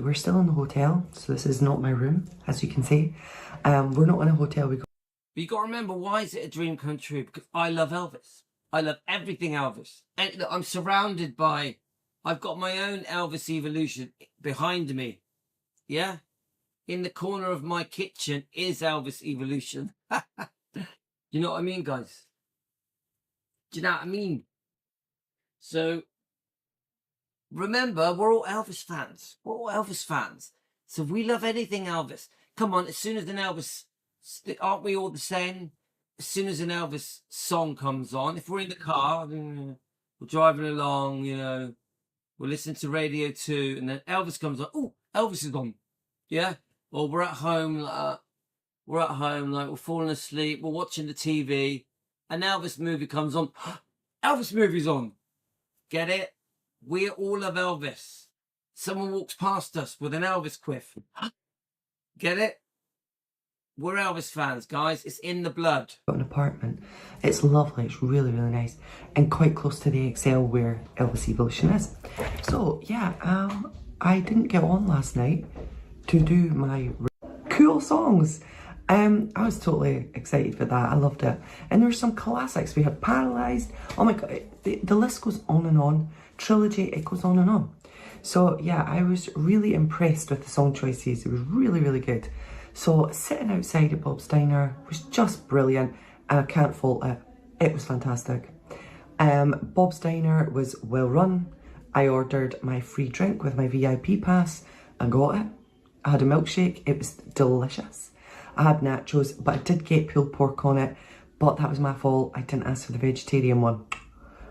we're still in the hotel. So this is not my room, as you can see. We're not in a hotel. But you got to remember, why is it a dream come true? Because I love Elvis. I love everything Elvis. And look, I'm surrounded by... I've got my own Elvis Evolution behind me. Yeah? In the corner of my kitchen is Elvis Evolution. You know what I mean, guys? Do you know what I mean? So, remember, we're all Elvis fans. We're all Elvis fans. So we love anything Elvis. Come on, as soon as an Elvis, aren't we all the same? As soon as an Elvis song comes on, if we're in the car, we're driving along, you know, we're listening to Radio 2, and then Elvis comes on. Oh, Elvis is on. Yeah? Or we're at home, like we're falling asleep, we're watching the TV, an Elvis movie comes on. Elvis movie's on. Get it? We all love Elvis. Someone walks past us with an Elvis quiff. Get it? We're Elvis fans, guys. It's in the blood. Got an apartment. It's lovely. It's really, really nice. And quite close to the XL where Elvis Evolution is. So, yeah, I didn't get on last night to do my cool songs. I was totally excited for that. I loved it. And there were some classics. We had Paralysed. Oh my God. The list goes on and on. Trilogy, it goes on and on. So, yeah, I was really impressed with the song choices. It was really, really good. So sitting outside at Bob's Diner was just brilliant, and I can't fault it. It was fantastic. Bob's Diner was well run. I ordered my free drink with my VIP pass. I got it. I had a milkshake. It was delicious. I had nachos, but I did get pulled pork on it, but that was my fault. I didn't ask for the vegetarian one.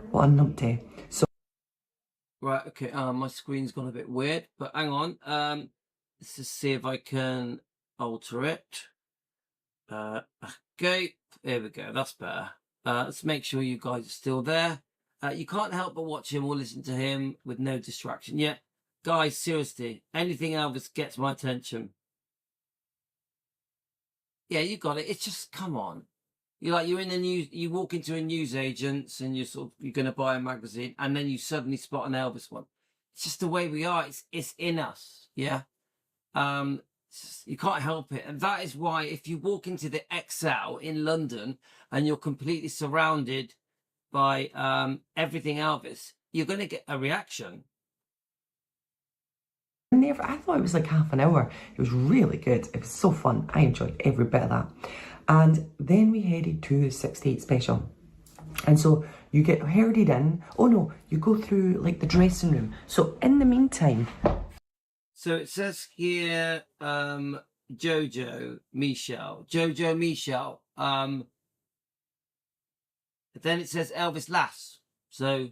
What a numpty. So Right, okay, my screen's gone a bit weird, but hang on. Let's just see if I can alter it. Okay, there we go, that's better. Let's make sure you guys are still there. You can't help but watch him or listen to him with no distraction. Yeah, guys, seriously, anything Elvis gets my attention. Yeah, you got it. It's just, come on. You're in the news, you walk into a newsagent's and you're going to buy a magazine, and then you suddenly spot an Elvis one. It's just the way we are. It's in us. Yeah. You can't help it. And that is why if you walk into the XL in London and you're completely surrounded by everything Elvis, you're going to get a reaction. I thought it was like half an hour. It was really good. It was so fun. I enjoyed every bit of that. And then we headed to the 68 special. And so you get herded in. Oh no, you go through like the dressing room. So in the meantime... So it says here, Jojo Michelle. Then it says Elvis Lass. So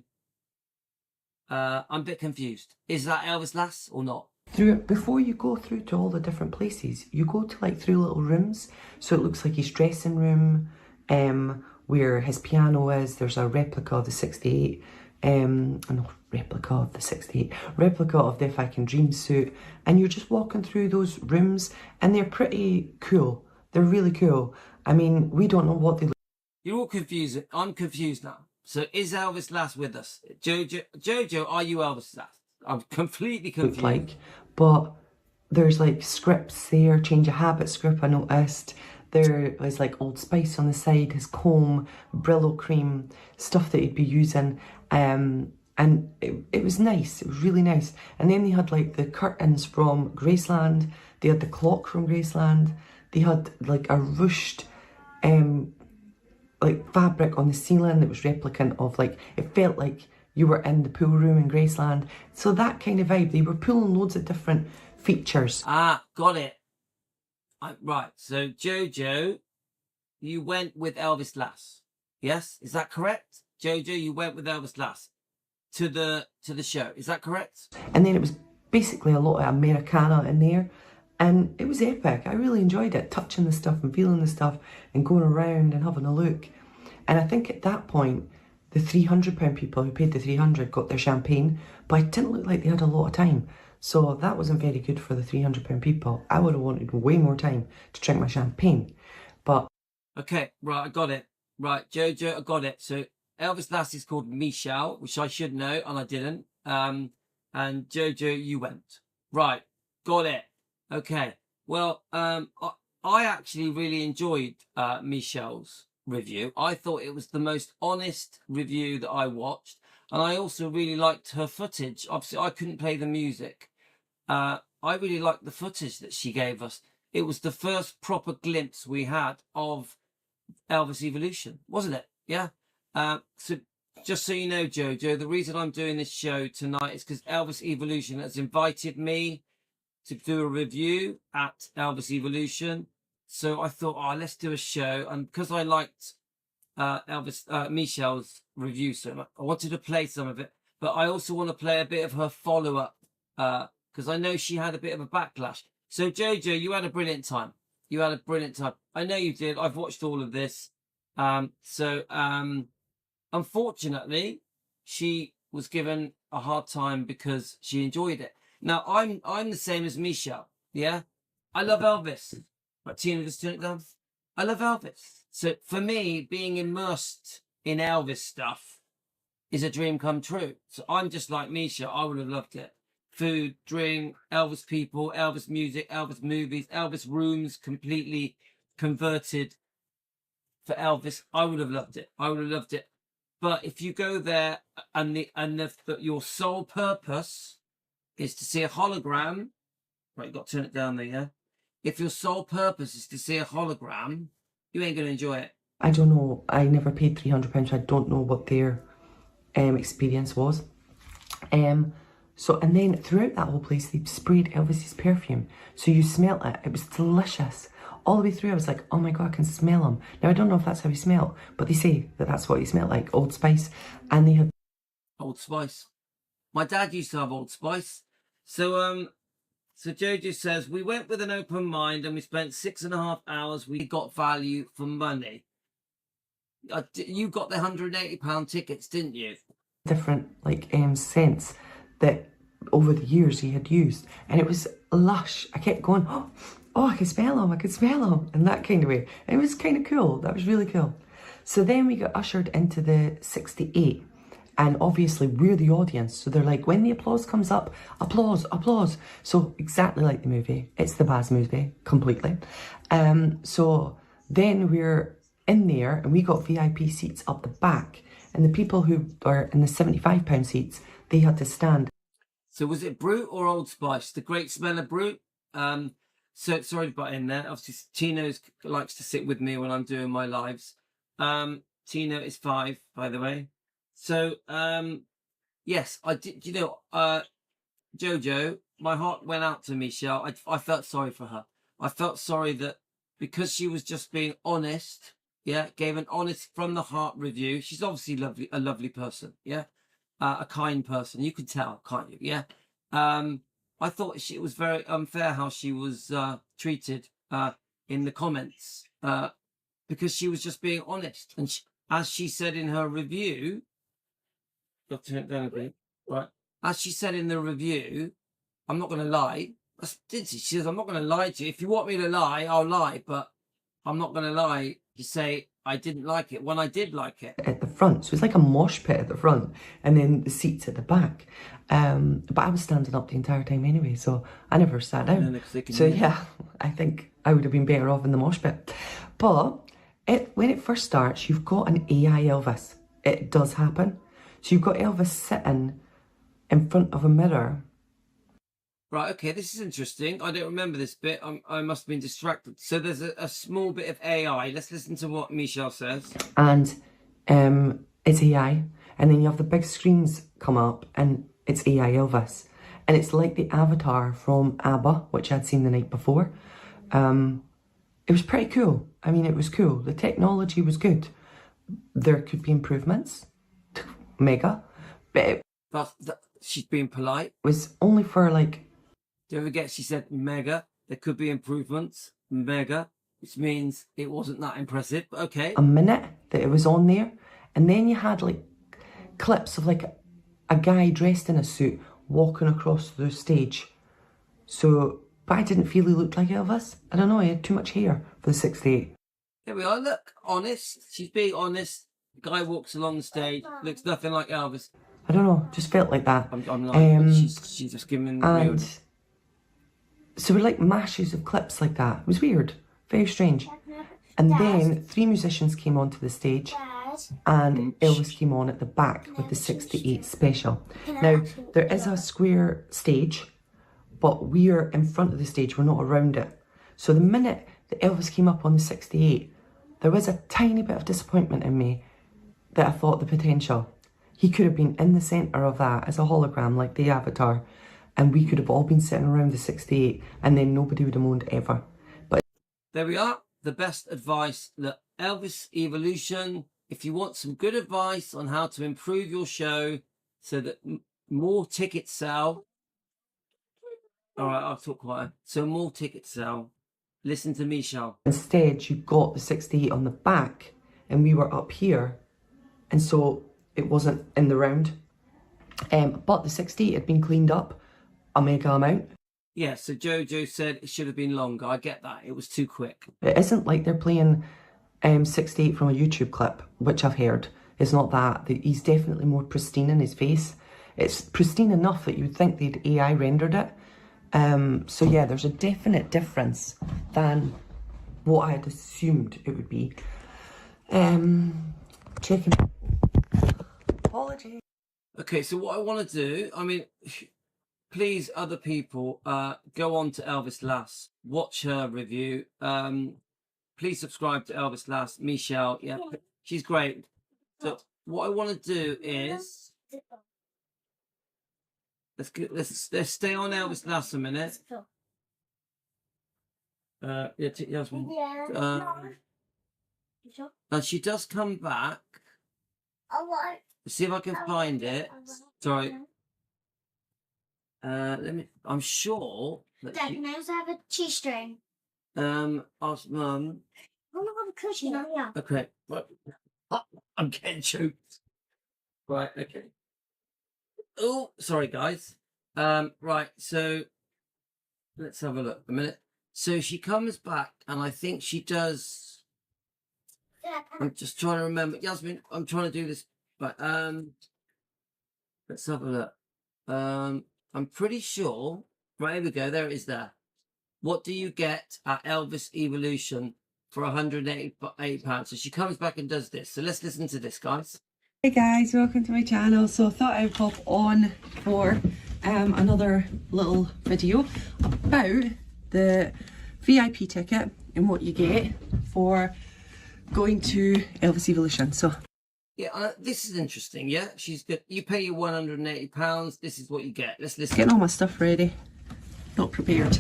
I'm a bit confused. Is that Elvis Lass or not? Before you go through to all the different places, you go to like 3 little rooms. So it looks like his dressing room, where his piano is. There's a replica of the 68. Replica of the If I Can Dream suit, and you're just walking through those rooms, and they're pretty cool. They're really cool. I mean, we don't know what they look. You're all confused. I'm confused now. So is Elvis Lass with us? Jojo, are you Elvis Lass? I'm completely confused. Like, but there's like scripts there, change of habit script I noticed. There was like Old Spice on the side, his comb, Brillo cream, stuff that he'd be using. And it was nice. It was really nice. And then they had like the curtains from Graceland. They had the clock from Graceland. They had like a ruched like fabric on the ceiling that was replicant of, like, it felt like you were in the pool room in Graceland. So that kind of vibe. They were pulling loads of different features. Ah, got it. Right, so Jojo, you went with Elvis Lass. Yes, is that correct? Jojo, you went with Elvis Lass to the show. Is that correct? And then it was basically a lot of Americana in there. And it was epic. I really enjoyed it, touching the stuff and feeling the stuff and going around and having a look. And I think at that point, the £300 people who paid the 300 got their champagne, but it didn't look like they had a lot of time. So that wasn't very good for the £300 people. I would have wanted way more time to drink my champagne. But okay, right, I got it. Right, Jojo, I got it. So Elvis Lass is called Michelle, which I should know, and I didn't. And Jojo, you went. Right, got it. Okay, well, I actually really enjoyed Michelle's review. I thought it was the most honest review that I watched, and I also really liked her footage. Obviously, I couldn't play the music. I really liked the footage that she gave us. It was the first proper glimpse we had of Elvis Evolution, wasn't it? Yeah. So just so you know, Jojo, the reason I'm doing this show tonight is because Elvis Evolution has invited me to do a review at Elvis Evolution. So I thought, oh, let's do a show. And because I liked Michelle's review so much, I wanted to play some of it. But I also want to play a bit of her follow-up because I know she had a bit of a backlash. So Jojo, you had a brilliant time. You had a brilliant time. I know you did. I've watched all of this. Unfortunately, she was given a hard time because she enjoyed it. Now, I'm the same as Michelle, yeah? I love Elvis. Right, Tina, just turn it down. I love Elvis. So for me, being immersed in Elvis stuff is a dream come true. So I'm just like Misha. I would have loved it. Food, drink, Elvis people, Elvis music, Elvis movies, Elvis rooms completely converted for Elvis. I would have loved it. I would have loved it. But if you go there and your sole purpose is to see a hologram, right, you've got to turn it down there, yeah? If your sole purpose is to see a hologram, you ain't going to enjoy it. I don't know. I never paid £300. So I don't know what their experience was. And then throughout that whole place, they sprayed Elvis's perfume. So you smelt it. It was delicious. All the way through, I was like, oh my God, I can smell him. Now, I don't know if that's how he smelled, but they say that that's what he smelled like, Old Spice. And they had... Old Spice. My dad used to have Old Spice. So Jojo says, we went with an open mind and we spent 6.5 hours. We got value for money. You got the £180 tickets, didn't you? Different, scents that over the years he had used. And it was lush. I kept going, oh, I could smell him, in that kind of way. It was kind of cool. That was really cool. So then we got ushered into the 68. And obviously we're the audience. So they're like, when the applause comes up, applause, applause. So exactly like the movie. It's the Baz movie, completely. So then we're in there and we got VIP seats up the back. And the people who are in the £75 seats, they had to stand. So was it Brute or Old Spice? The great smell of Brute? So sorry to butt in there. Obviously, Tino likes to sit with me when I'm doing my lives. Tino is 5, by the way. So, yes, I did. You know, Jojo, my heart went out to Michelle. I felt sorry for her. I felt sorry that because she was just being honest, yeah, gave an honest from the heart review. She's obviously a lovely person, yeah, a kind person. You could tell, can't you? Yeah. I thought it was very unfair how she was treated in the comments because she was just being honest. And as she said in her review, got to turn it down a bit, right? As she said in the review, I'm not going to lie. She says, I'm not going to lie to you. If you want me to lie, I'll lie. But I'm not going to lie to say I didn't like it when I did like it. At the front. So it's like a mosh pit at the front and then the seats at the back. But I was standing up the entire time anyway, so I never sat down. So yeah, I think I would have been better off in the mosh pit. But when it first starts, you've got an AI Elvis. It does happen. So you've got Elvis sitting in front of a mirror. Right, okay, this is interesting. I don't remember this bit. I must have been distracted. So there's a small bit of AI. Let's listen to what Michelle says. And it's AI. And then you have the big screens come up and it's AI Elvis. And it's like the avatar from ABBA, which I'd seen the night before. It was pretty cool. I mean, it was cool. The technology was good. There could be improvements. Mega. But she's being polite. It was only for like... Don't forget she said mega. There could be improvements. Mega. Which means it wasn't that impressive. But okay. A minute that it was on there. And then you had like clips of like a guy dressed in a suit walking across the stage. So, but I didn't feel he looked like Elvis. I don't know, he had too much hair for the 68. There we are, look, honest. She's being honest. The guy walks along the stage, looks nothing like Elvis. I don't know, just felt like that. I'm like, she's just giving real... So we're like mashes of clips like that. It was weird, very strange. And then 3 musicians came onto the stage and Elvis came on at the back with the 68 special. Now, there is a square stage, but we're in front of the stage, we're not around it. So the minute that Elvis came up on the 68, there was a tiny bit of disappointment in me that I thought the potential. He could have been in the centre of that as a hologram, like the avatar. and we could have all been sitting around the 68 and then nobody would have moaned ever. But there we are. The best advice. Look, Elvis Evolution. If you want some good advice on how to improve your show so that more tickets sell. All right, I'll talk quieter. So more tickets sell. Listen to Michelle. instead, you got the 68 on the back and we were up here. And so it wasn't in the round. But the 68 had been cleaned up a mega amount. Yeah, so Jojo said it should have been longer. I get that. It was too quick. It isn't like they're playing 68 from a YouTube clip, which I've heard. It's not that. He's definitely more pristine in his face. It's pristine enough that you'd think they'd AI rendered it. So yeah, there's a definite difference than what I had assumed it would be. Checking. Apologies. Okay, so what I want to do, I mean, please, other people, go on to Elvis Lass, watch her review. Please subscribe to Elvis Lass, Michelle. Yeah, she's great. So what I want to do is let's stay on Elvis Lass a minute. Yasmin. And she does come back. Let's see if I can find it. Sorry. Let me. I'm sure that Dad, can I also have a cheese string? Ask Mum. I want to have a cushion, yeah. Okay. Right. I'm getting choked. Right. Okay. Oh, sorry, guys. Right. So let's have a look. A minute. So she comes back, and I think she does. I'm just trying to remember. Yasmin, I'm trying to do this. But let's have a look. I'm pretty sure. Right, here we go. There it is there. What do you get at Elvis Evolution for £188? So she comes back and does this. So let's listen to this, guys. Hey guys, welcome to my channel. So I thought I'd pop on for another little video about the VIP ticket and what you get for going to Elvis Evolution. So yeah, this is interesting. Yeah, she's good. You pay your £180. This is what you get. Let's listen. Getting all my stuff ready, not prepared.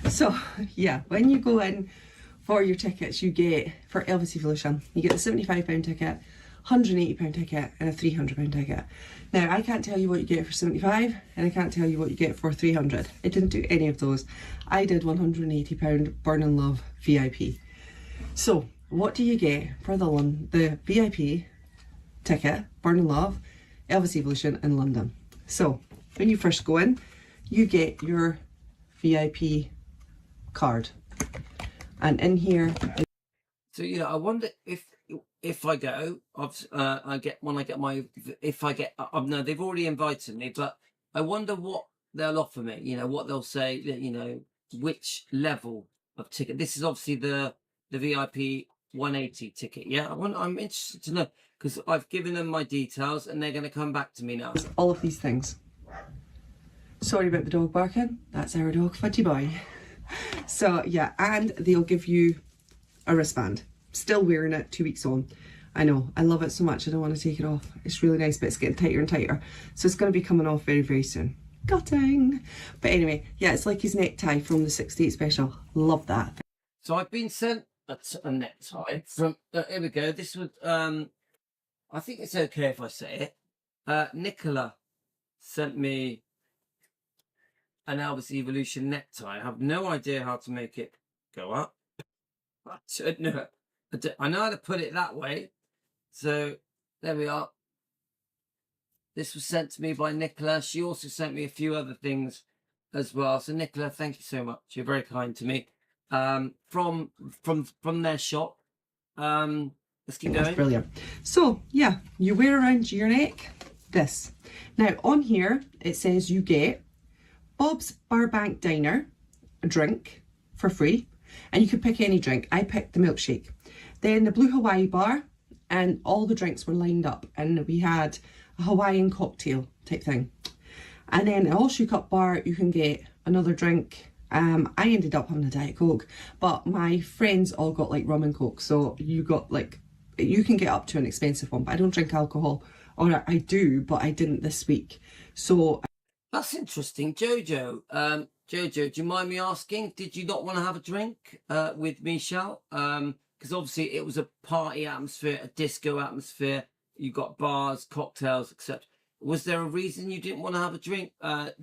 So yeah, when you go in for your tickets, you get for Elvis Evolution, you get the £75 ticket, £180 ticket, and a £300 ticket. Now I can't tell you what you get for 75, and I can't tell you what you get for 300. I didn't do any of those. I did £180 Burn in Love VIP. So what do you get for the VIP ticket, Burn in Love, Elvis Evolution in London? So when you first go in, you get your VIP card, and in here. So yeah, I wonder if I go, I get when I get my if I get. No, they've already invited me, but I wonder what they'll offer me. You know what they'll say. You know which level of ticket. This is obviously the VIP 180 ticket. Yeah, I'm interested to know because I've given them my details and they're going to come back to me now. All of these things. Sorry about the dog barking. That's our dog, Fudgy Boy. So yeah, and they'll give you a wristband. Still wearing it 2 weeks on. I know, I love it so much, I don't want to take it off. It's really nice, but it's getting tighter and tighter. So it's going to be coming off very, very soon. Gutting. But anyway, yeah, it's like his necktie from the 68 special. Love that. So I've been sent a necktie from, here we go. This would, I think it's okay if I say it. Nicola sent me an Elvis Evolution necktie. I have no idea how to make it go up. I don't know. I know how to put it that way. So there we are. This was sent to me by Nicola. She also sent me a few other things as well. So Nicola, thank you so much. You're very kind to me. From their shop. Let's keep going. That's brilliant. So yeah, you wear around your neck this. Now on here it says you get Bob's Burbank Diner, a drink for free, and you could pick any drink. I picked the milkshake. Then the Blue Hawaii bar, and all the drinks were lined up, and we had a Hawaiian cocktail type thing. And then at All Shook Up bar, you can get another drink. I ended up having a Diet Coke, but my friends all got like rum and Coke, so you got like, you can get up to an expensive one, but I don't drink alcohol, or I do, but I didn't this week. So That's interesting, Jojo. Jojo, do you mind me asking? Did you not want to have a drink with Michelle? Because obviously it was a party atmosphere, a disco atmosphere. You got bars, cocktails, etc. Was there a reason you didn't want to have a drink?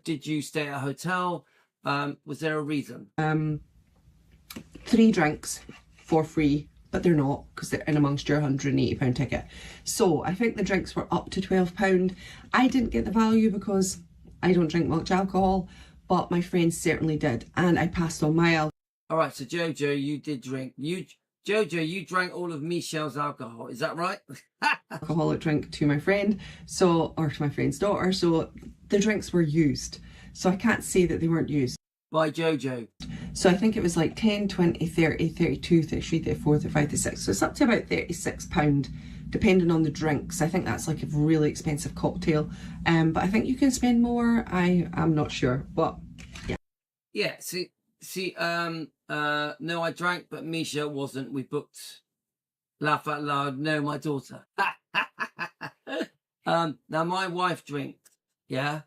Did you stay at a hotel? Was there a reason? 3 drinks for free, but they're not, because they're in amongst your £180 ticket. So I think the drinks were up to £12. I didn't get the value because I don't drink much alcohol, but my friends certainly did, and I passed on my alcohol. All right, so Jojo, you did drink. Jojo, you drank all of Michelle's alcohol. Is that right? Alcoholic drink to my friend, or to my friend's daughter. So the drinks were used. So I can't say that they weren't used. By Jojo. So I think it was like 10, 20, 30, 32, 33, 34, 35, 36. So it's up to about £36, depending on the drinks. I think that's like a really expensive cocktail. But I think you can spend more. I'm not sure, but yeah. Yeah, no, I drank, but Misha wasn't. We booked Laugh Out Loud. No, my daughter. Now my wife drinks, yeah.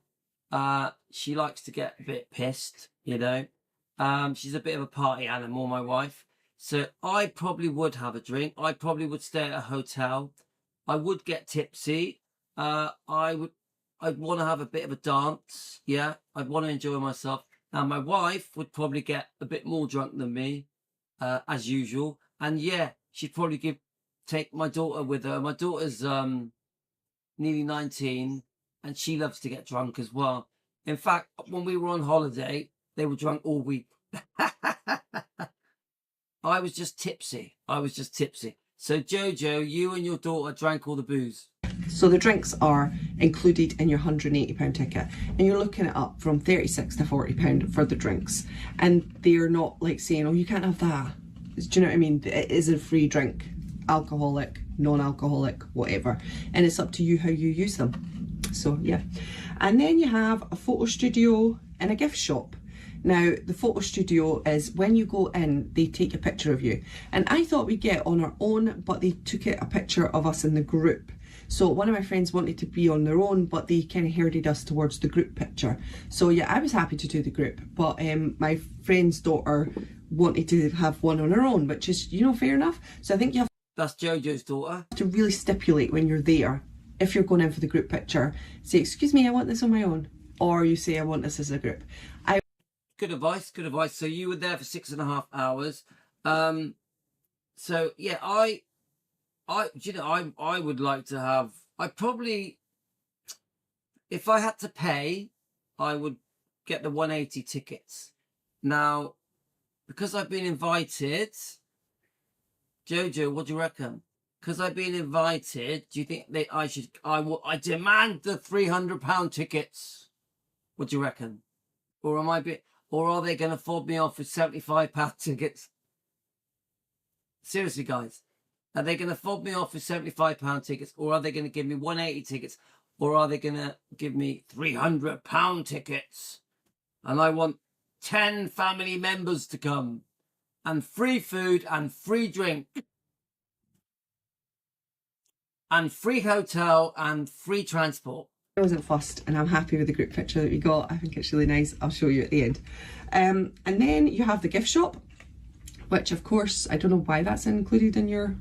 She likes to get a bit pissed, you know. She's a bit of a party animal, my wife. So I probably would have a drink. I probably would stay at a hotel. I would get tipsy. I'd want to have a bit of a dance. Yeah, I'd want to enjoy myself. Now my wife would probably get a bit more drunk than me, as usual. And yeah, she'd probably take my daughter with her. My daughter's nearly 19, and she loves to get drunk as well. In fact, when we were on holiday, they were drunk all week. I was just tipsy. So Jojo, you and your daughter drank all the booze. So the drinks are included in your £180 ticket, and you're looking at up from £36 to £40 for the drinks. And they're not like saying, oh, you can't have that. Do you know what I mean? It is a free drink, alcoholic, non-alcoholic, whatever. And it's up to you how you use them. So yeah. And then you have a photo studio and a gift shop. Now, the photo studio is when you go in, they take a picture of you. And I thought we'd get on our own, but they took a picture of us in the group. So one of my friends wanted to be on their own, but they kind of herded us towards the group picture. So yeah, I was happy to do the group, but my friend's daughter wanted to have one on her own, which is, you know, fair enough. So I think you have That's Jojo's daughter. to really stipulate when you're there, if you're going in for the group picture, say, excuse me, I want this on my own. Or you say, I want this as a group. Good advice. So you were there for 6.5 hours. So yeah, I would like to have, if I had to pay, I would get the 180 tickets. Now, because I've been invited, Jojo, what do you reckon? Because I've been invited, do you think I demand the £300 tickets? What do you reckon? Or are they going to fob me off with £75 tickets? Seriously, guys. Are they going to fob me off with £75 tickets? Or are they going to give me 180 tickets? Or are they going to give me £300 tickets? And I want 10 family members to come. And free food and free drink. And free hotel and free transport. I wasn't fussed, and I'm happy with the group picture that we got. I think it's really nice. I'll show you at the end. And then you have the gift shop, which of course, I don't know why that's included in your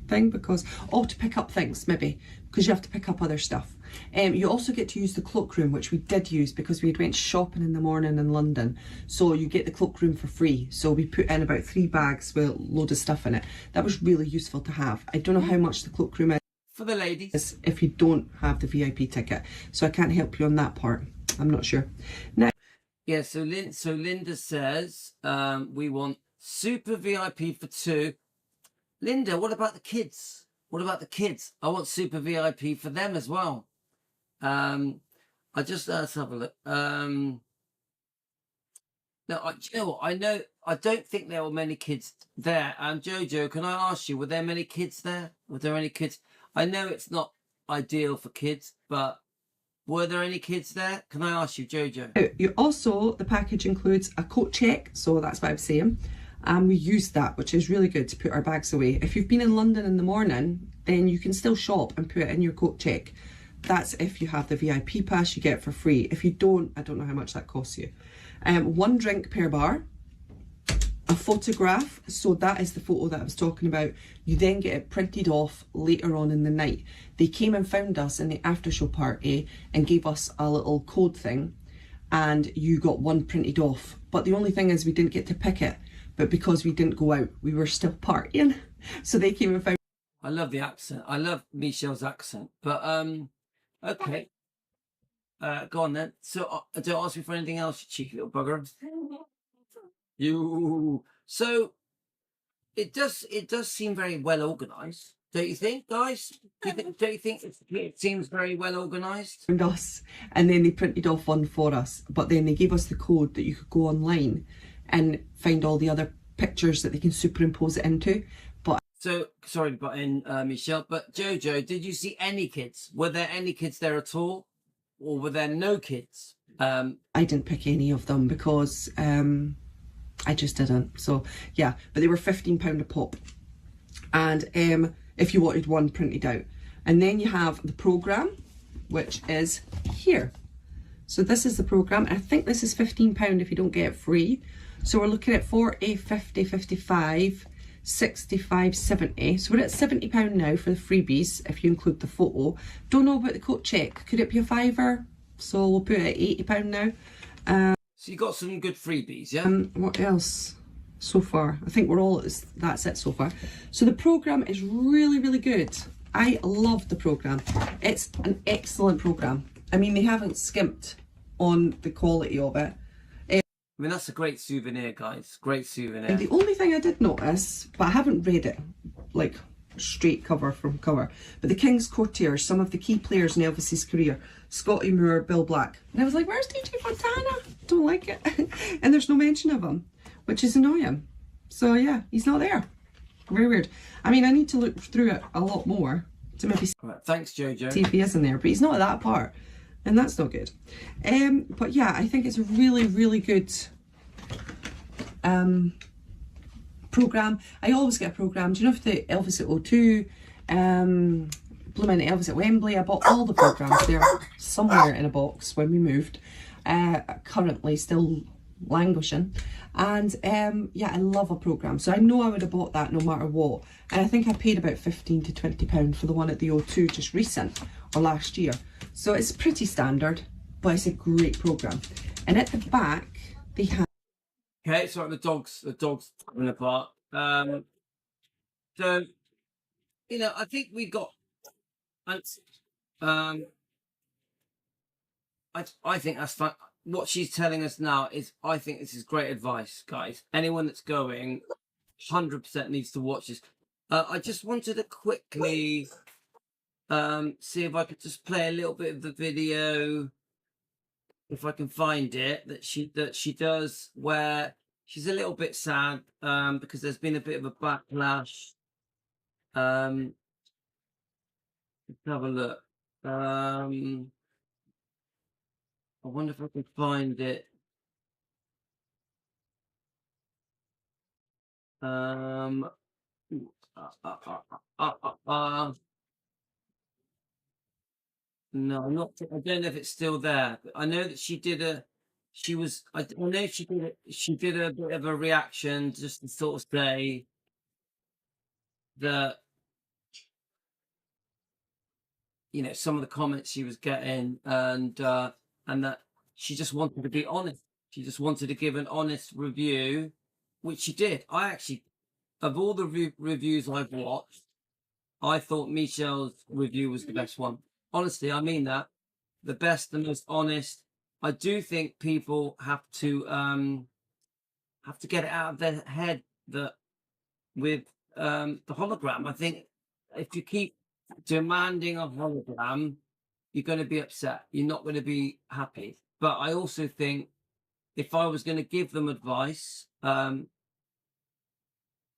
thing, because, to pick up things, maybe, because you have to pick up other stuff. You also get to use the cloakroom, which we did use because we went shopping in the morning in London. So you get the cloakroom for free. So we put in about 3 bags with a load of stuff in it. That was really useful to have. I don't know how much the cloakroom is for the ladies if you don't have the VIP ticket, so I can't help you on that part. I'm not sure. Now, yeah, so Linda says we want super VIP for 2. Linda, what about the kids? I want super VIP for them as well. Let's have a look. No, you know what? I don't think there were many kids there. Jojo, can I ask you, were there many kids there? Were there any kids? I know it's not ideal for kids, but were there any kids there? Can I ask you, Jojo? You also, the package includes a coat check, so that's what I'm saying. And we used that, which is really good to put our bags away. If you've been in London in the morning, then you can still shop and put it in your coat check. That's if you have the VIP pass, you get it for free. If you don't, I don't know how much that costs you. 1 drink per bar. A photograph, so that is the photo that I was talking about. You then get it printed off later on in the night. They came and found us in the after show party and gave us a little code thing, and you got 1 printed off. But the only thing is we didn't get to pick it, but because we didn't go out, we were still partying. So they came and found. I love the accent. I love Michelle's accent. But okay. Go on then. So don't ask me for anything else, you cheeky little bugger. So it does seem very well organized, don't you think, guys? Don't you think it seems very well organized? Us, and then they printed off one for us, but then they gave us the code that you could go online and find all the other pictures that they can superimpose it into. But So sorry to butt in, Michelle, but Jojo, did you see any kids? Were there any kids there at all, or were there no kids? I didn't pick any of them because I just didn't. So yeah, but they were £15 a pop, and if you wanted 1 printed out. And then you have the programme, which is here. So this is the programme. I think this is £15 if you don't get it free. So we're looking at 40, 50, 55, 65, 70. So we're at £70 now for the freebies if you include the photo. Don't know about the coat check. Could it be a £5? So we'll put it at £80 now. So you got some good freebies, yeah? What else so far? I think we're all that's it so far. So the programme is really, really good. I love the programme. It's an excellent programme. I mean, they haven't skimped on the quality of it. I mean, that's a great souvenir, guys. Great souvenir. And the only thing I did notice, but I haven't read it, like straight cover from cover, but the King's Courtiers, some of the key players in Elvis's career, Scotty Moore, Bill Black. And I was like, where's DJ Fontana? Don't like it. And there's no mention of him, which is annoying. So yeah, he's not there. Very weird. I mean, I need to look through it a lot more to maybe Right, thanks, Jojo. see if he is in there, but he's not at that part, and that's not good. But yeah, I think it's a really, really good programme. I always get a programme. Do you know, for the Elvis at O2, blooming Elvis at Wembley, I bought all the programmes. They're somewhere in a box when we moved. Currently still languishing. And yeah, I love a programme. So I know I would have bought that no matter what. And I think I paid about £15 to £20 for the one at the O2 just recent, or last year. So it's pretty standard, but it's a great programme. And at the back, they have... Okay, sorry, the dog's coming apart. So, you know, I think we got... I think that's fun. What she's telling us now is, I think this is great advice, guys. Anyone that's going, 100% needs to watch this. I just wanted to quickly see if I could just play a little bit of the video, if I can find it, that she does, where she's a little bit sad because there's been a bit of a backlash. Let's have a look. I wonder if I can find it. No, I'm not. I don't know if it's still there. But I know that she did a. She was. I know she did. She did a bit of a reaction just to sort of say that, you know, some of the comments she was getting, and that she just wanted to be honest. She just wanted to give an honest review, which she did. I actually, of all the reviews I've watched, I thought Michelle's review was the best one. Honestly, I mean that. The best, the most honest. I do think people have to get it out of their head that with the hologram, I think if you keep demanding a hologram, you're going to be upset. You're not going to be happy. But I also think if I was going to give them advice,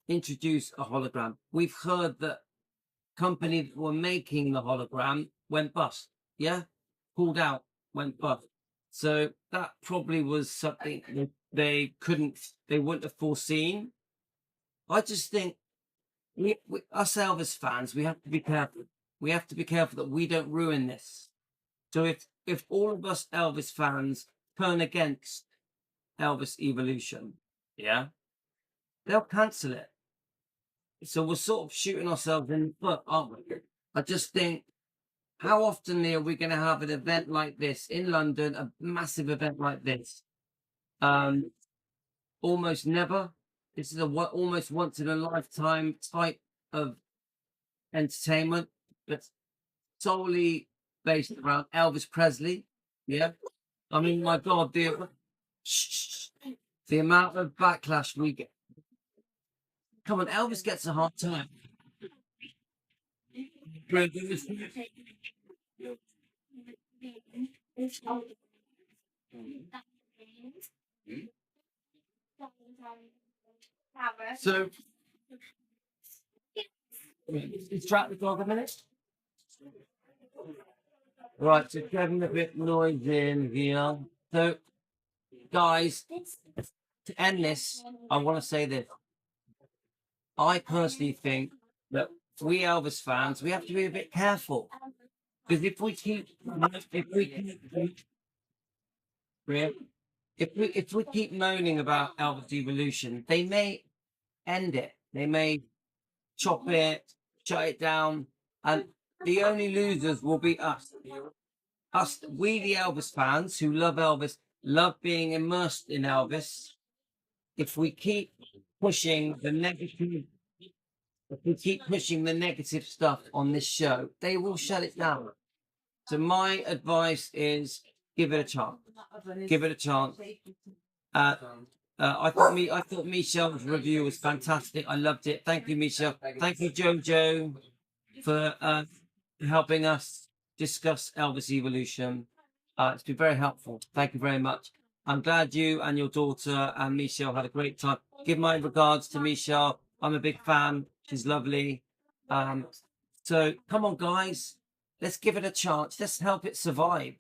introduce a hologram. We've heard that companies that were making the hologram went bust. Yeah, pulled out, went bust. So that probably was something that they wouldn't have foreseen. I just think us Elvis fans, we have to be careful. We have to be careful that we don't ruin this. So if all of us Elvis fans turn against Elvis Evolution, yeah, they'll cancel it. So we're sort of shooting ourselves in the foot, aren't we? I just think, how often are we going to have an event like this in London, a massive event like this? Almost never. This is almost once in a lifetime type of entertainment that's solely based around Elvis Presley. Yeah. I mean, my God, the amount of backlash we get. Come on, Elvis gets a hard time. So, distract the dog a minute. Right, so getting a bit noisy in here. So, guys, to end this, I want to say this. I personally think that we Elvis fans, we have to be a bit careful. Because if we keep moaning about Elvis Evolution, they may end it. They may chop it, shut it down, and the only losers will be us. Us, we the Elvis fans who love Elvis, love being immersed in Elvis. If we keep pushing the negative, if we keep pushing the negative stuff on this show, they will shut it down. So my advice is give it a chance. Give it a chance. I thought Michelle's review was fantastic. I loved it. Thank you, Michelle. Thank you, Jojo, for helping us discuss Elvis Evolution. It's been very helpful. Thank you very much. I'm glad you and your daughter and Michelle had a great time. Give my regards to Michelle. I'm a big fan. She's lovely. So come on, guys. Let's give it a chance. Let's help it survive.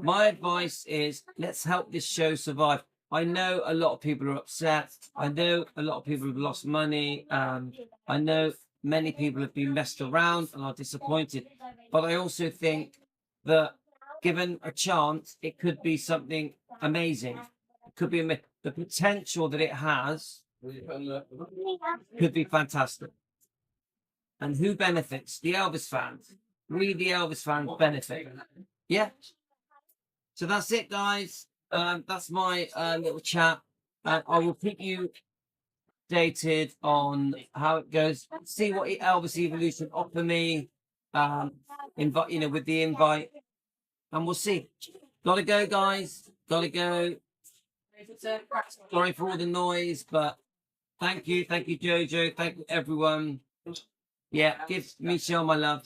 My advice is let's help this show survive. I know a lot of people are upset. I know a lot of people have lost money. I know many people have been messed around and are disappointed. But I also think that given a chance, it could be something amazing. It could be the potential that it has could be fantastic. And who benefits? The Elvis fans. We, the Elvis fans, benefit. Yeah. So that's it, guys. That's my little chat. I will keep you updated on how it goes. See what Elvis Evolution offer me. Invite, with the invite, and we'll see. Gotta go, guys. Gotta go. Sorry for all the noise, but thank you, Jojo. Thank you, everyone. Yeah, give Michelle my love.